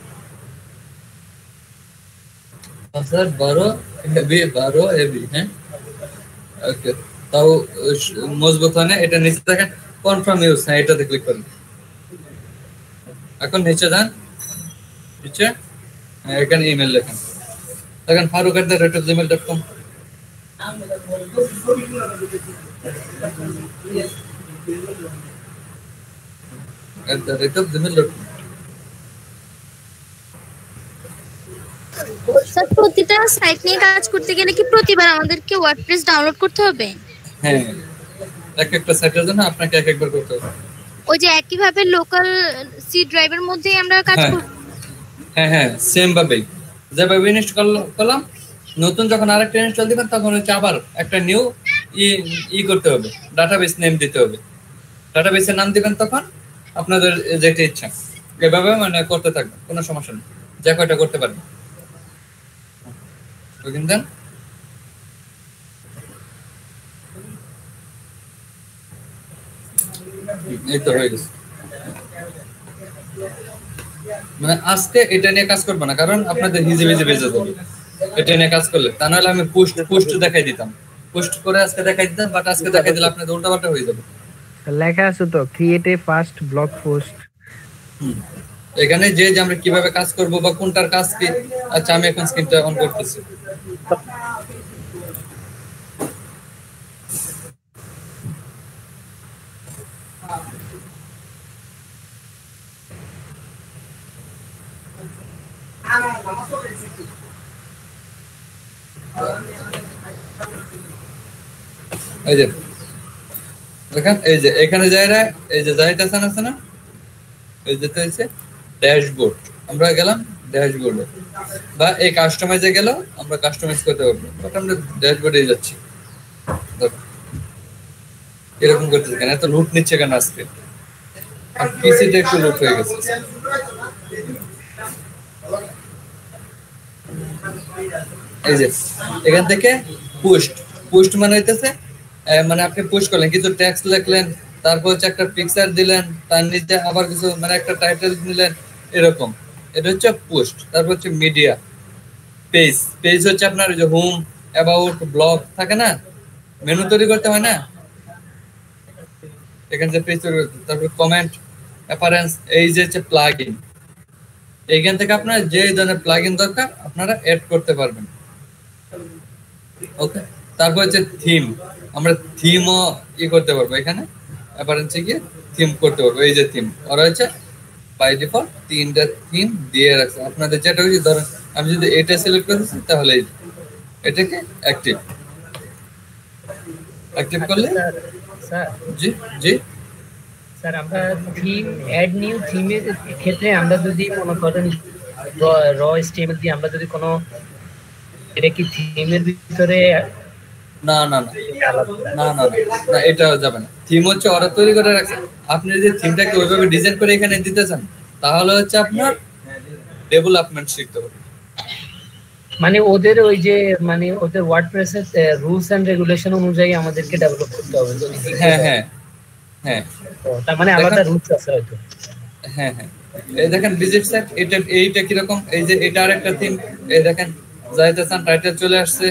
Sir 12 AB. হ্যাঁ ওকে, তাও মজবুত হয় না। এটা নিচে দেখেন কনফার্ম ইউজ, হ্যাঁ এটাতে ক্লিক করুন। এখন নিচে যান, নিচে এখানে ইমেল লেখেন, দেখেন farooq@gmail.com। @gmail.com। স্যার প্রতিটা সাইট নিয়ে কাজ করতে গেলে কি প্রতিবার আমাদেরকে ওয়ার্ডপ্রেস ডাউনলোড করতে হবে? হ্যাঁ, এক একটা সাইটের জন্য আপনাকে এক একবার করতে হবে। ওই যে একইভাবে লোকাল সি ড্রাইভের মধ্যেই আমরা কাজ হ্যাঁ। করব? হ্যাঁ সেম ভাবেই, যেভাবে ইনস্টল করলাম, নতুন যখন আরেকটা ইনস্টল দিবেন তখন হচ্ছে আবার একটা নিউ করতে হবে, ডাটাবেস নেম দিতে হবে। ডাটাবেসের নাম দিবেন তখন আপনাদের যেটা ইচ্ছা এভাবে মানে করতে থাকবেন, কোনো সমস্যা নেই, যে কয়টা করতে পারবেন। দেন এই তো হয়ে গেছে। মানে আজকে এটা নিয়ে কাজ করবো না, কারণ আপনাদের হিজিবিজি বেজে যাবে এটা নিয়ে কাজ করলে। তা নাহলে আমি পোস্ট দেখাই দিতাম, পোস্ট করে আজকে দেখাই দিতাম, বাট আজকে দেখাই দিলে আপনাদের উল্টাপাল্টা হয়ে যাবে। লেখা আছে তো create a first blog post. এখানে যে আমরা কিভাবে কাজ করব বা কোনটার কাজ কি। আচ্ছা আমি এখন স্ক্রিনটা অন করতেছি। এই যে দেখেন, এই যে এখানে এই যে যাইতেছেন আছে না, এই যে হচ্ছে ড্যাশবোর্ড, আমরা গেলাম ড্যাশবোর্ডে, বা এই কাস্টমাইজে গেল আমরা কাস্টমাইজ করতে পারবো, বাট আমরা ড্যাশবোর্ডে যাচ্ছি। এরকম করতেছে কেন, এত লুট নিচ্ছে কেন আজকে? আর পিসিটা একটু লুট হয়ে গেছে। এই যে এখান থেকে পোস্ট মানে হইতেছে মানে আপনি পোস্ট করলেন, কিছু টেক্সট লিখলেন, তারপর হচ্ছে একটা পিকচার দিলেন, তার নিচে আবার কিছু মানে একটা টাইটেল দিলেন, এরকম। এটা হচ্ছে পোস্ট। তারপর হচ্ছে মিডিয়া। পেজ হচ্ছে আপনার যে হোম, অ্যাবাউট, ব্লগ থাকে না, মেনু তৈরি করতে হয় না, এখানে যে পেজ তৈরি করতে। তারপর কমেন্ট, অ্যাপারেন্স, এই যে হচ্ছে প্লাগইন, এইখান থেকে আপনার যে ধরনের প্লাগইন দরকার আপনারা এড করতে পারবেন। ওকে, তারপর হচ্ছে থিম, আমরা থিমও করতে পারবো, এখানে অ্যাপারেন্সে গিয়ে থিম করতে পারবো। এই যে থিম, ওরা হচ্ছে বাই ডিফল্ট 3টা থিম দিয়ে রাখছে। আপনাদের যেটা হচ্ছে, ধরেন আমি যদি এটা সিলেক্ট করেছি তাহলে এটাকে অ্যাক্টিভ করলে। স্যার জি জি স্যার আমরা থিম অ্যাড নিউ থিমের ক্ষেত্রে আমরা যদি মনে করেন র স্টেমেল দিয়ে আমরা যদি কোনো, এটা কি থিমের ভিতরে? না না না না না না, এটা যাবে না। থিম হচ্ছে ওরা তৈরি করে রাখছে, আপনি যদি থিমটাকে ওইভাবে ডিজাইন করে এখানে দিতে চান তাহলে হচ্ছে আপনার ডেভেলপমেন্ট শিখতে হবে। মানে ওদের ওই যে মানে ওদের ওয়ার্ডপ্রেসের রুলস এন্ড রেগুলেশন অনুযায়ী আমাদেরকে ডেভেলপ করতে হবে। হ্যাঁ হ্যাঁ হ্যাঁ, তার মানে আলাদা রুলস আছে হয়তো। হ্যাঁ হ্যাঁ, এই দেখেন ভিজিট সাইট, এইটা কিরকম, এই যে এটা আরেকটা থিম, এই দেখেন যাইতেছেন টাইটেল চলে আসছে,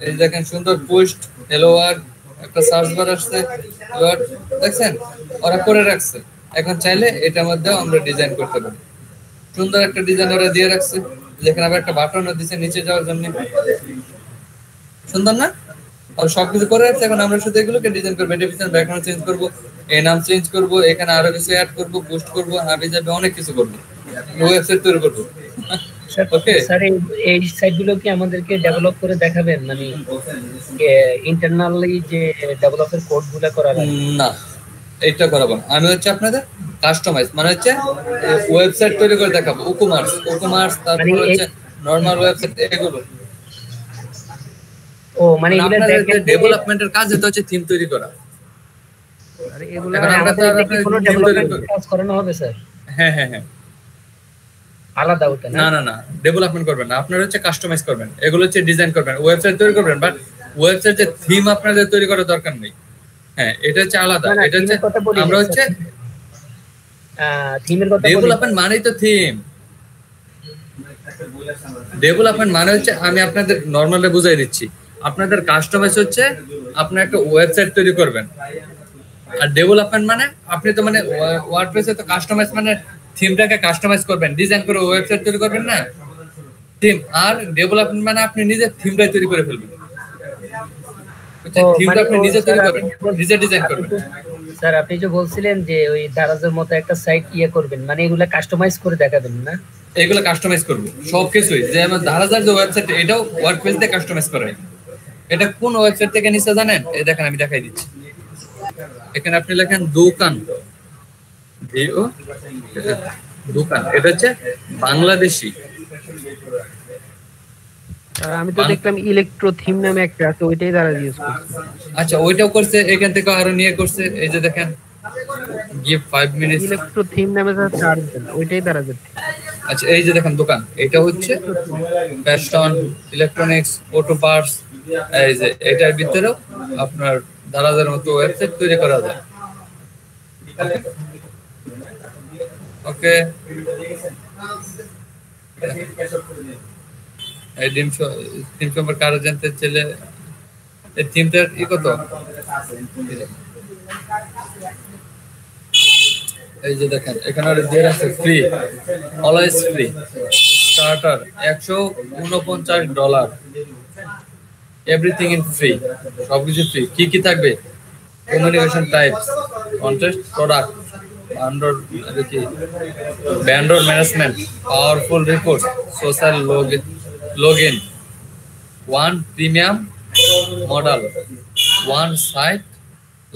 এই দেখেন সুন্দর পোস্ট, হ্যালো ওয়ার্ল্ড, একটা সার্চ বার আসছে, দেখছেন ওরা করে রাখছে। এখন চাইলে এটার মধ্যেও আমরা ডিজাইন করতে পারি, সুন্দর একটা ডিজাইন ওরা দিয়ে রাখছে, যেখানে আবার একটা বাটনও দিচ্ছে নিচে যাওয়ার জন্য, সুন্দর না? আর সবকিছু করে রাখছে। এখন আমরা শুধু এগুলোকে ডিজাইন করবো, এটা পিছনে ব্যাকগ্রাউন্ড চেঞ্জ করবো, এই নাম চেঞ্জ করবো, এখানে আরো কিছু অ্যাড করবো, পোস্ট করবো, হাবি যাবে, অনেক কিছু করবো, ওয়েবসাইট তৈরি করবো। ওকে স্যার, এই সাইটগুলো কি আমাদেরকে ডেভেলপ করে দেখাবেন, মানে ইন্টারনালি যে ডেভেলপের কোডগুলো করা লাগে? না, এইটা করাবো না। আমি হচ্ছে আপনাদের কাস্টমাইজ মানে হচ্ছে ওয়েবসাইট তৈরি করে দেখাবো, ওকমার্স, তারপর হচ্ছে নরমাল ওয়েবসাইট, এগুলো। ও মানে এগুলো ডেভেলপমেন্টের কাজ এটা হচ্ছে থিম তৈরি করা। আরে এগুলো আমাদের কোনো ডেভেলপমেন্ট কাজ করানো হবে স্যার? হ্যাঁ হ্যাঁ হ্যাঁ, আলাদা ওটা না না না, ডেভেলপমেন্ট করবেন না, আপনারা হচ্ছে কাস্টমাইজ করবেন, এগুলো হচ্ছে ডিজাইন করবেন, ওয়েবসাইট তৈরি করবেন, বাট ওয়েবসাইটে থিম আপনাদের তৈরি করার দরকার নেই। হ্যাঁ, এটা হচ্ছে আলাদা। এটা হচ্ছে আমরা হচ্ছে থিমের কথা বলি। ডেভেলপমেন্ট মানেই তো থিম। ডেভেলপমেন্ট মানে হচ্ছে, আমি আপনাদের নরমালি বুঝাই দিচ্ছি, আপনাদের কাস্টমাইজ হচ্ছে আপনার একটা ওয়েবসাইট তৈরি করবেন, আর ডেভেলপমেন্ট মানে আপনি তো মানে ওয়ার্ডপ্রেসে তো কাস্টমাইজ মানে থিমটাকে কাস্টমাইজ করবেন, ডিজাইন করে ওয়েবসাইট তৈরি করবেন না, থিম আর ডেভেলপমেন্ট মানে আপনি নিজে থিমটাই তৈরি করে ফেলবেন। থিমটা আপনি নিজে তৈরি করবেন, নিজে ডিজাইন করবেন। স্যার আপনি যে বলছিলেন যে ওই দারাজের মতো একটা সাইট করবেন, মানে এগুলা কাস্টমাইজ করে দেখাবেন না? এগুলো কাস্টমাইজ করব সবকিছুই, যে আমার দারাজার যে ওয়েবসাইট এটাও ওয়ার্ডপ্রেস দিয়ে কাস্টমাইজ করা হয়। এটা কোন ওয়েবসাইট থেকে নিছে জানেন? এই দেখেন আমি দেখাই দিচ্ছি। এখানে আপনি লেখেন দোকান, দোকান, এটা হচ্ছে বাংলাদেশি। আমি তো দেখলাম ইলেকট্রো থিম নামে একটা আছে, ওইটাই দ্বারা ইউজ করছে। আচ্ছা ওইটাও করছে, এখান থেকে আরো নিয়ে করছে। এই যে দেখেন গিভ 5 মিনিটস ইলেকট্রো থিম নামে যা চার্জ দেন ওইটাই দ্বারা যাচ্ছে। আচ্ছা এই যে দেখেন দোকান, এটা হচ্ছে ফ্যাশন, ইলেকট্রনিক্স, অটো পার্টস। এই যে এটার ভিতরেও আপনার দারাজের মতো ওয়েবসাইট তৈরি করা যায়। ওকে এই থিম সম্পর্কে আরো জানতে চাইলে এই থিমটার কত, এই যে দেখেন এখানে দিয়ে আছে free, always free. Starter $149, everything in free, সবকিছু ফ্রি। কি কি থাকবে? Communication types, contest, product, vendor management, powerful report, social log in, 1 premium model, 1 site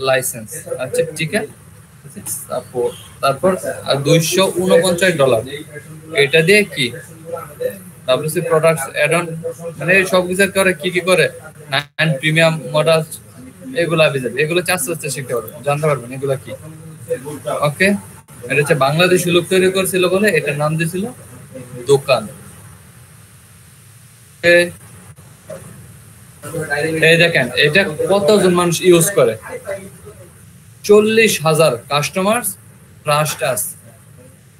licence. আচ্ছা ঠিক আছে, তারপর $249। এটা দিয়ে কি WC প্রোডাক্টস অ্যাড অন, মানে সবকিছু করে কি কি করে 9 প্রিমিয়াম মডেল, এগুলা বিজাবে, এগুলো আস্তে আস্তে শিখতে পারবেন, জানতে পারবেন এগুলা কি। ওকে এটা হচ্ছে বাংলাদেশি লোক তৈরি করেছিল বলে এটার নাম দিয়েছিল দোকান। এই দেখেন এটা কতজন মানুষ ইউজ করে, 40,000 customers trust us,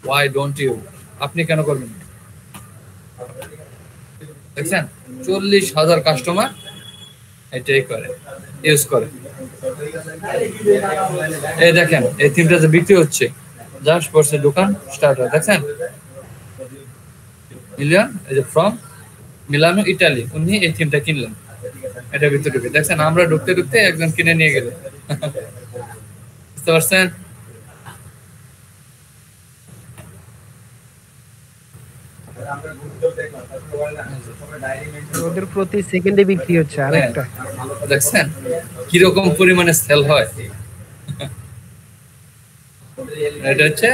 why don't you, আপনি কেন করবেন? দেখছেন 40,000 কাস্টমার এটাই করে, ইউজ করে। এই দেখেন এই থিমটা যে বিক্রি হচ্ছে, জাস্ট পড়ছে দোকান স্টার্টার, দেখছেন মিলিয়ন, এই যে ফ্রম মিলানো ইটালি, উনি এই থিমটা কিনলেন। এটা ভিতরে ঢুকে দেখছেন, আমরা ঢুকতে ঢুকতে একজন কিনে নিয়ে গেল। বুঝতে পারছেন? ওদের প্রতি সেকেন্ডে বিক্রি হচ্ছে আরেকটা। দেখছেন কিরকম পরিমাণে সেল হয়। এটা হচ্ছে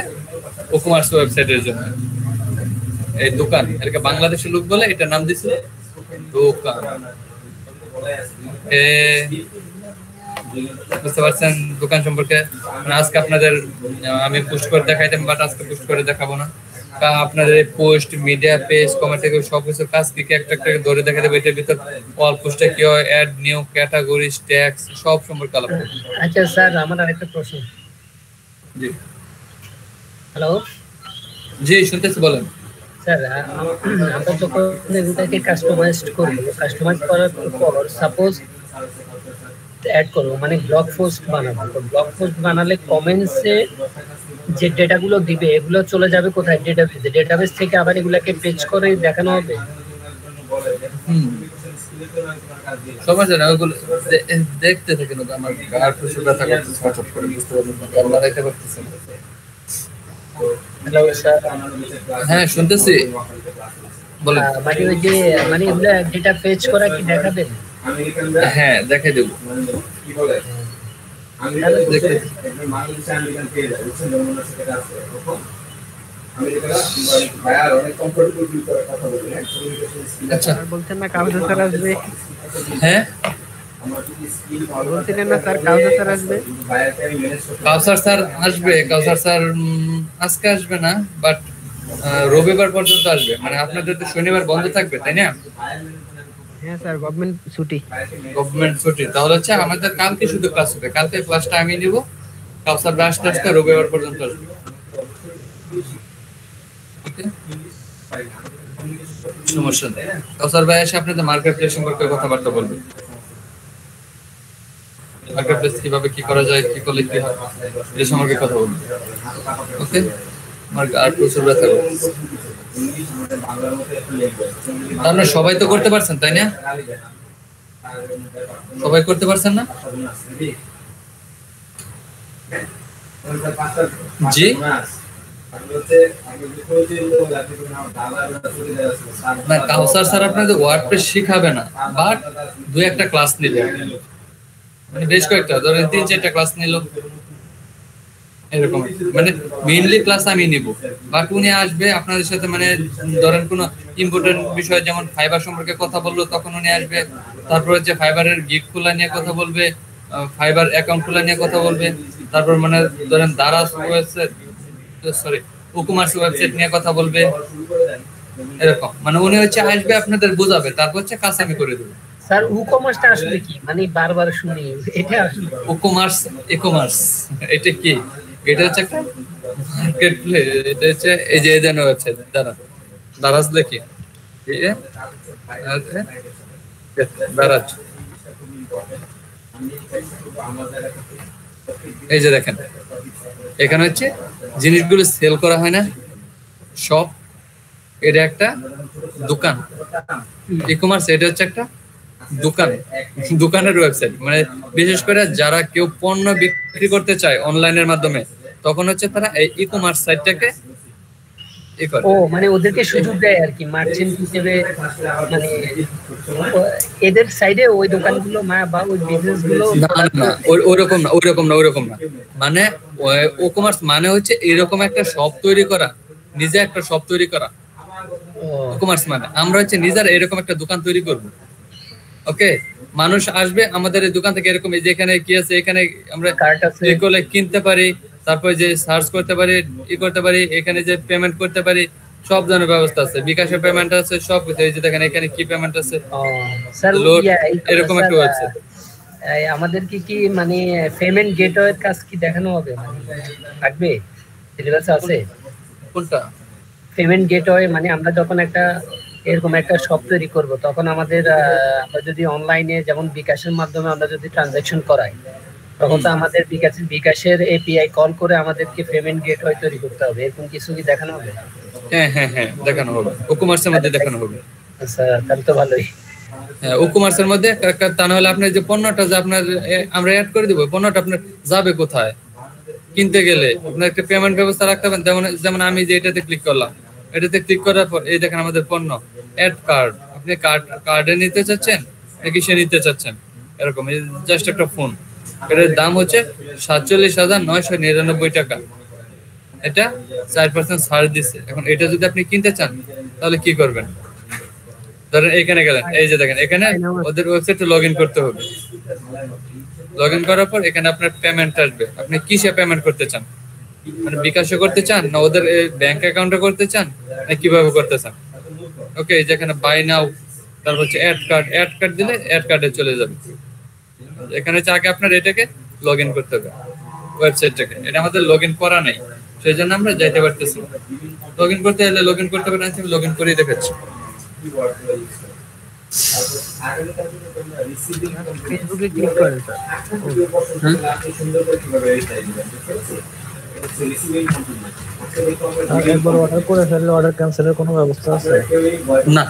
ই-কমার্স ওয়েবসাইটের জন্য এই দোকান, এটাকে বাংলাদেশের লোক বলে এটা নাম দিছে দোকান। বুঝতে পারছেন দোকান সম্পর্কে? আজকে আপনাদের আমি পোস্ট করে দেখাইতাম, বাট আজকে পোস্ট করে দেখাবো না। আপনাদের পোস্ট, মিডিয়া পেজ, কমেন্ট, সবকিছু কাজ কি একটা একটা ধরে দেখা দেবে। এটার ভিতর অল পোস্টে কি হয়, অ্যাড, নিউ, ক্যাটাগরিজ, ট্যাক্স, সব সম্পর্কে আলাপ করব। আচ্ছা স্যার আমার আরেকটা প্রশ্ন। জি হ্যালো, জি শুনতেছি, বলেন। স্যার আমরা যখন এগুলোকে কাস্টমাইজ করব, কাস্টমাইজ করার পর সাপোজ অ্যাড করব, মানে ব্লগ পোস্ট বানাবো, তো ব্লগ পোস্ট বানালে কমেন্টসে যে ডেটাগুলো দিবে এগুলো চলে যাবে কোথায়? ডেটাবেসে। ডেটাবেস থেকে আবার এগুলাকে পেজ করে দেখানো হবে। সমস্যা না, ওগুলো দেখতে থাকেন। আমার আর কিছু ব্যথা করতেছে, হঠাৎ করে বুঝতে পারবেন না, আমরা দেখতে পারতেছি না। Hello sir. হ্যাঁ শুনতেছি, বলেন। মানে ওই যে মানে এগুলা ডেটা পেজ করা কি দেখাবেন? হ্যাঁ দেখাই দেবো। আচ্ছা বলছেন না কাউসার স্যার আসবে? হ্যাঁ বলছিলেন না স্যার কাউসার স্যার আসবে? কাউসার স্যার আসবে। কাউসার স্যার আজকে আসবে না, বাট রবিবার পর্যন্ত আসবে। মানে আপনাদের তো শনিবার বন্ধ থাকবে, তাই না? হ্যাঁ স্যার, গভর্নমেন্ট ছুটি। গভর্নমেন্ট ছুটি, তাহলে হচ্ছে আমাদের কালকে শুধু ক্লাস হবে। কালকে ক্লাসটা আমি নিব, কাউসার ভাই আসতে আসতে রবিবার পর্যন্ত আসবে। সমস্যা নেই, কাউসার ভাই এসে আপনাদের মার্কেট প্লেস সম্পর্কে কথাবার্তা বলবে। মার্কেট প্লেস কিভাবে কি করা যায়, কি করলে কি হয়, এই সম্পর্কে কথা বলবে। ওকে, আর প্রচুর ব্যথা করছে। আপনারা সবাই তো করতে পারছেন তাই না? সবাই করতে পারছেন না? জি না, কাউসার স্যার আপনাদের ওয়ার্ডপ্রেস শিখাবে না, বাট দুই একটা ক্লাস নিলে, মানে বেশ কয়েকটা, ধরেন 3-4টা ক্লাস নিল এরকম, মানে মেইনলি ক্লাস আমি নিব, বাট উনি আসবে আপনাদের সাথে, মানে ধরেন কোনো ইম্পর্টেন্ট বিষয় যেমন ফাইবার সম্পর্কে কথা বললো তখন উনি আসবে, তারপর হচ্ছে ফাইবারের গিগ খোলা নিয়ে কথা বলবে, ফাইবার অ্যাকাউন্ট খোলা নিয়ে কথা বলবে, তারপর মানে ধরেন দারাজ ওয়েবসাইট, সরি উকুমার্স ওয়েবসাইট নিয়ে কথা বলবে, এরকম, মানে উনি হচ্ছে আসবে আপনাদের বোঝাবে, তারপর হচ্ছে কাজ আমি করে দেবো। স্যার ই-কমার্সটা আসলে কি, মানে বারবার শুনি এটা আসলে ই-কমার্স, ই-কমার্স এটা কি? এটা হচ্ছে একটা মার্কেট প্লেস, এটা হচ্ছে এই যে এদের ওয়েবসাইট, দারাজ দেখি, দারাজ, এই যে দেখেন এখানে হচ্ছে জিনিসগুলো সেল করা হয় না, শপ, এটা একটা দোকান, ই-কমার্স এটা হচ্ছে একটা দোকান, দোকানের ওয়েবসাইট, মানে বিশেষ করে যারা কেউ পণ্য বিক্রি করতে চায় অনলাইনের মাধ্যমে, তখন হচ্ছে তারা এই ই-কমার্স সাইটটাকে ও মানে ওদেরকে সুযোগ দেয় আর কি মার্চেন্ট হিসেবে, মানে এদের সাইডে ওই দোকানগুলো বা ওই বিজনেসগুলো না, ওইরকম না, মানে ই-কমার্স মানে হচ্ছে এরকম একটা শপ তৈরি করা, নিজে একটা শপ তৈরি করা, ই-কমার্স মানে আমরা হচ্ছে নিজের এরকম একটা দোকান তৈরি করব। ওকে, মানুষ আসবে আমাদের এই দোকান থেকে, এরকম এই যে এখানে কি আছে, এখানে আমরা ক্লিক করলে কিনতে পারি, তারপর যে সার্চ করতে পারি, করতে পারি, এখানে যে পেমেন্ট করতে পারি, সব ধরনের ব্যবস্থা আছে, বিকাশে পেমেন্ট আছে, সব কিছু, এই যে দেখেন এখানে কি পেমেন্ট আছে, স্যার এরকম একটা ওয়েবসাইট। আমাদের কি মানে পেমেন্ট গেটওয়ের কাজ কি দেখানো হবে, মানে থাকবে, সিলেবাসে আছে কোনটা পেমেন্ট গেটওয়ে? মানে আমরা যখন একটা এরকম একটা শপ তৈরি করব, তখন আমাদের আমরা যদি অনলাইনে যেমন বিকাশের মাধ্যমে আমরা যদি ট্রানজাকশন করাই, তখন তো আমাদের বিকাশের এপিআই কল করে আমাদেরকে পেমেন্ট গেটওয়ে তৈরি করতে হবে, এরকম কিছু কি দেখানো হবে? হ্যাঁ দেখানো হবে, ই-কমার্সের মধ্যে দেখানো হবে। আচ্ছা, তাহলে তো ভালোই। হ্যাঁ, ই-কমার্সের মধ্যে, তা না হলে আপনার যে পণ্যটা যে আপনার আমরা অ্যাড করে দিব, পণ্যটা আপনার যাবে কোথায় কিনতে গেলে, আপনার একটা পেমেন্ট ব্যবস্থা রাখতে হবে, যেমন আমি যে এটাতে ক্লিক করলাম, এটাতে ক্লিক করার পর এই দেখেন আমাদের পণ্য অ্যাড কার্ড, আপনি কার্ডে নিতে চাচ্ছেন নাকি সে নিতে চাচ্ছেন, এরকম জাস্ট একটা ফোন, এটার দাম হচ্ছে 47,999 টাকা, এটা 4% ছাড় দিচ্ছে। এখন এটা যদি আপনি কিনতে চান তাহলে কি করবেন? ধরেন এখানে গেলেন, এই যে দেখেন এখানে ওদের ওয়েবসাইটে লগ ইন করতে হবে, লগ ইন করার পর এখানে আপনার পেমেন্ট আসবে, আপনি কিসে পেমেন্ট করতে চান, মানে বিকাশে করতে চান না ওদের ব্যাংক অ্যাকাউন্টে করতে চান না কিভাবে করতে চান। ওকে, যেখানে বাই নাও, তারপর হচ্ছে অ্যাড কার্ড দিলে অ্যাড কার্ডে চলে যাবে, এখানে হচ্ছে আগে আপনার এটাকে লগ ইন করতে হবে ওয়েবসাইটটাকে, এটা আমাদের লগ ইন করা নেই, সেই জন্য আমরা যাইতে পারতেছি। লগ ইন করতে হলে লগ ইন করতে পারেন, আমি লগ ইন করেই দেখাচ্ছি। ফেসবুকে ক্লিক করেন স্যার, একবার অর্ডার করে ফেললে অর্ডার ক্যান্সেলের কোনো ব্যবস্থা আছে? না,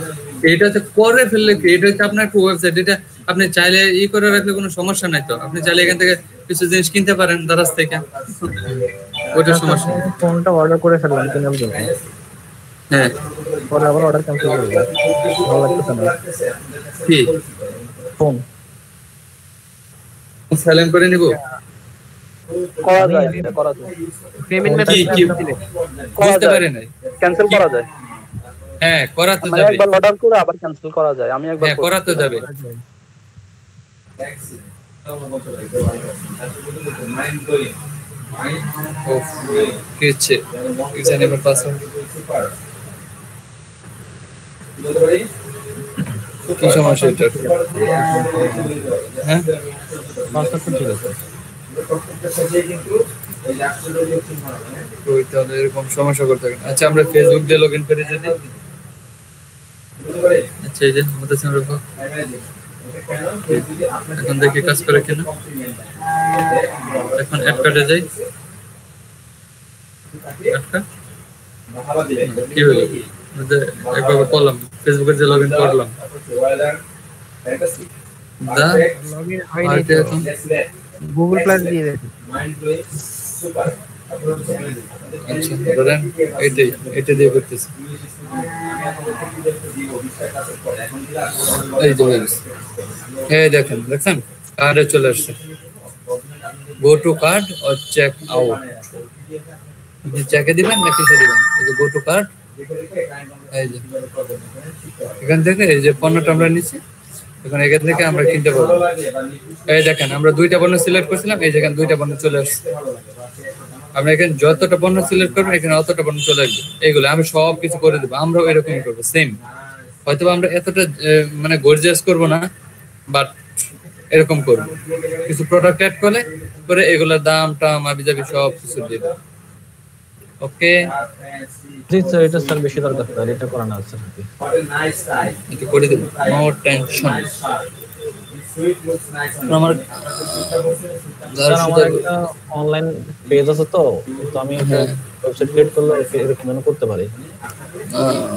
এটা হচ্ছে করে ফেললে কি, এটা হচ্ছে আপনার একটা ওয়েবসাইট, এটা আপনি চাইলে করে রাখলে কোনো সমস্যা নাই, তো আপনি চাইলে এখান থেকে কিছু জিনিস কিনতে পারেন দারাজ থেকে, ওটা সমস্যা নেই। ফোনটা অর্ডার করে ফেললাম কিনার জন্য, হ্যাঁ, পরে আবার অর্ডার ক্যান্সেল করবো, ভালো লাগতেছে না। কি ফোন সাইলেন্ট করে নিব? করা যায়, এটা করা যায়, পেমেন্ট কি কি বুঝতে পারে নাই? ক্যান্সেল করা যায়, হ্যাঁ করা তো মানে যাবে, একবার অর্ডার করে আবার ক্যান্সেল করা যায়, আমি একবার হ্যাঁ করা তো যাবে। ওফ, কি হচ্ছে? ইউজার নেম পাসওয়ার্ড কি সমস্যা এটা? হ্যাঁ পাসওয়ার্ড তো ঠিক আছে, ওই তাহলে এরকম সমস্যা করতে হবে। আচ্ছা আমরা ফেসবুক দিয়ে লগ ইন করে যদি, আচ্ছা এই যে আমাদের সামনে এখন দেখি কাজ করে কিনা, এখন অ্যাড কার্ডে যাই, অ্যাড কার্ড কি হলো? যে একবার করলাম ফেসবুকে যে লগইন করলাম দা লগইন হয়নি তো গুগল প্লাস দিয়ে দেন আচ্ছা ধরেন এইটা দিয়ে করতেছি এই যে এই দেখেন কার্ডে চলে আসছে গো টু কার্ড और চেক আউট আপনি চেকে দিবেন না কিসে দিবেন এই যে গো টু কার্ড এই যে এখান থেকে এই যে পণ্যটা আমরা নিচ্ছি এখন এখান থেকে আমরা কিনতে পারবো এই দেখেন আমরা দুইটা পণ্য সিলেক্ট করছিলাম এই যেখানে দুইটা পণ্য চলে আসছে আমরা এখানে যতটা পণ্য সিলেক্ট করবো এখানে অতটা পণ্য চলে আসবে এইগুলো আমি সব কিছু করে দেবো আমরাও এরকমই করবো সেম হয়তো আমরা এতটা মানে গর্জিয়াস করবো না বাট এরকম করবো কিছু প্রোডাক্ট অ্যাড করে এগুলোর দাম টাম আবিজাবি সব কিছু দিয়ে দেবো ওকে জি স্যার এটা স্যার বেশি দরকার স্যার এটা করানো আছে স্যার এটা করে দেবো নো টেনশন আমার একটা অনলাইন পেজ আছে তো আমি ওয়েবসাইট ক্রিয়েট করলে এরকম করতে পারি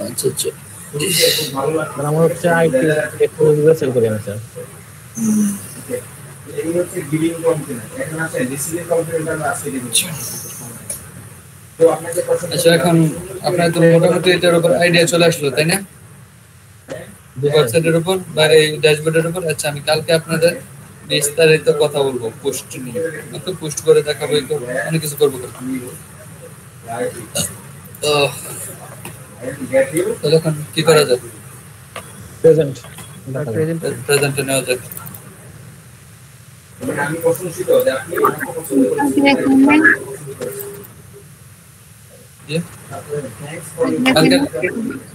আচ্ছা আচ্ছা মানে আমার হচ্ছে আইটি টেকনোলজি সেল করি আমি স্যার এই হচ্ছে বিলিং কম্পোনেন্ট এখন আছে রিসিভিং কম্পোনেন্ট আছে তো আপনাদের পছন্দ আচ্ছা এখন আপনার তো মোটামুটি এটার উপর আইডিয়া চলে আসলো তাই না ওয়েবসাইটের উপর বা এই ড্যাশবোর্ডের উপর আচ্ছা আমি কালকে আপনাদের বিস্তারিত কথা বলবো পোস্ট নিয়ে তো পোস্ট করে দেখাবো অনেক কিছু করবো তো তাহলে এখন কি করা যায় প্রেজেন্টে নেওয়া যাক আমি প্রশংসিত যে আপনি পছন্দ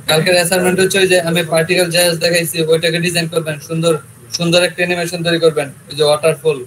কালকের অ্যাসাইনমেন্ট হচ্ছে যে আমি পার্টিকেল জাহাজ দেখাইছি ওইটাকে ডিজাইন করবেন সুন্দর একটা অ্যানিমেশন তৈরি করবেন ওই যে ওয়াটারফল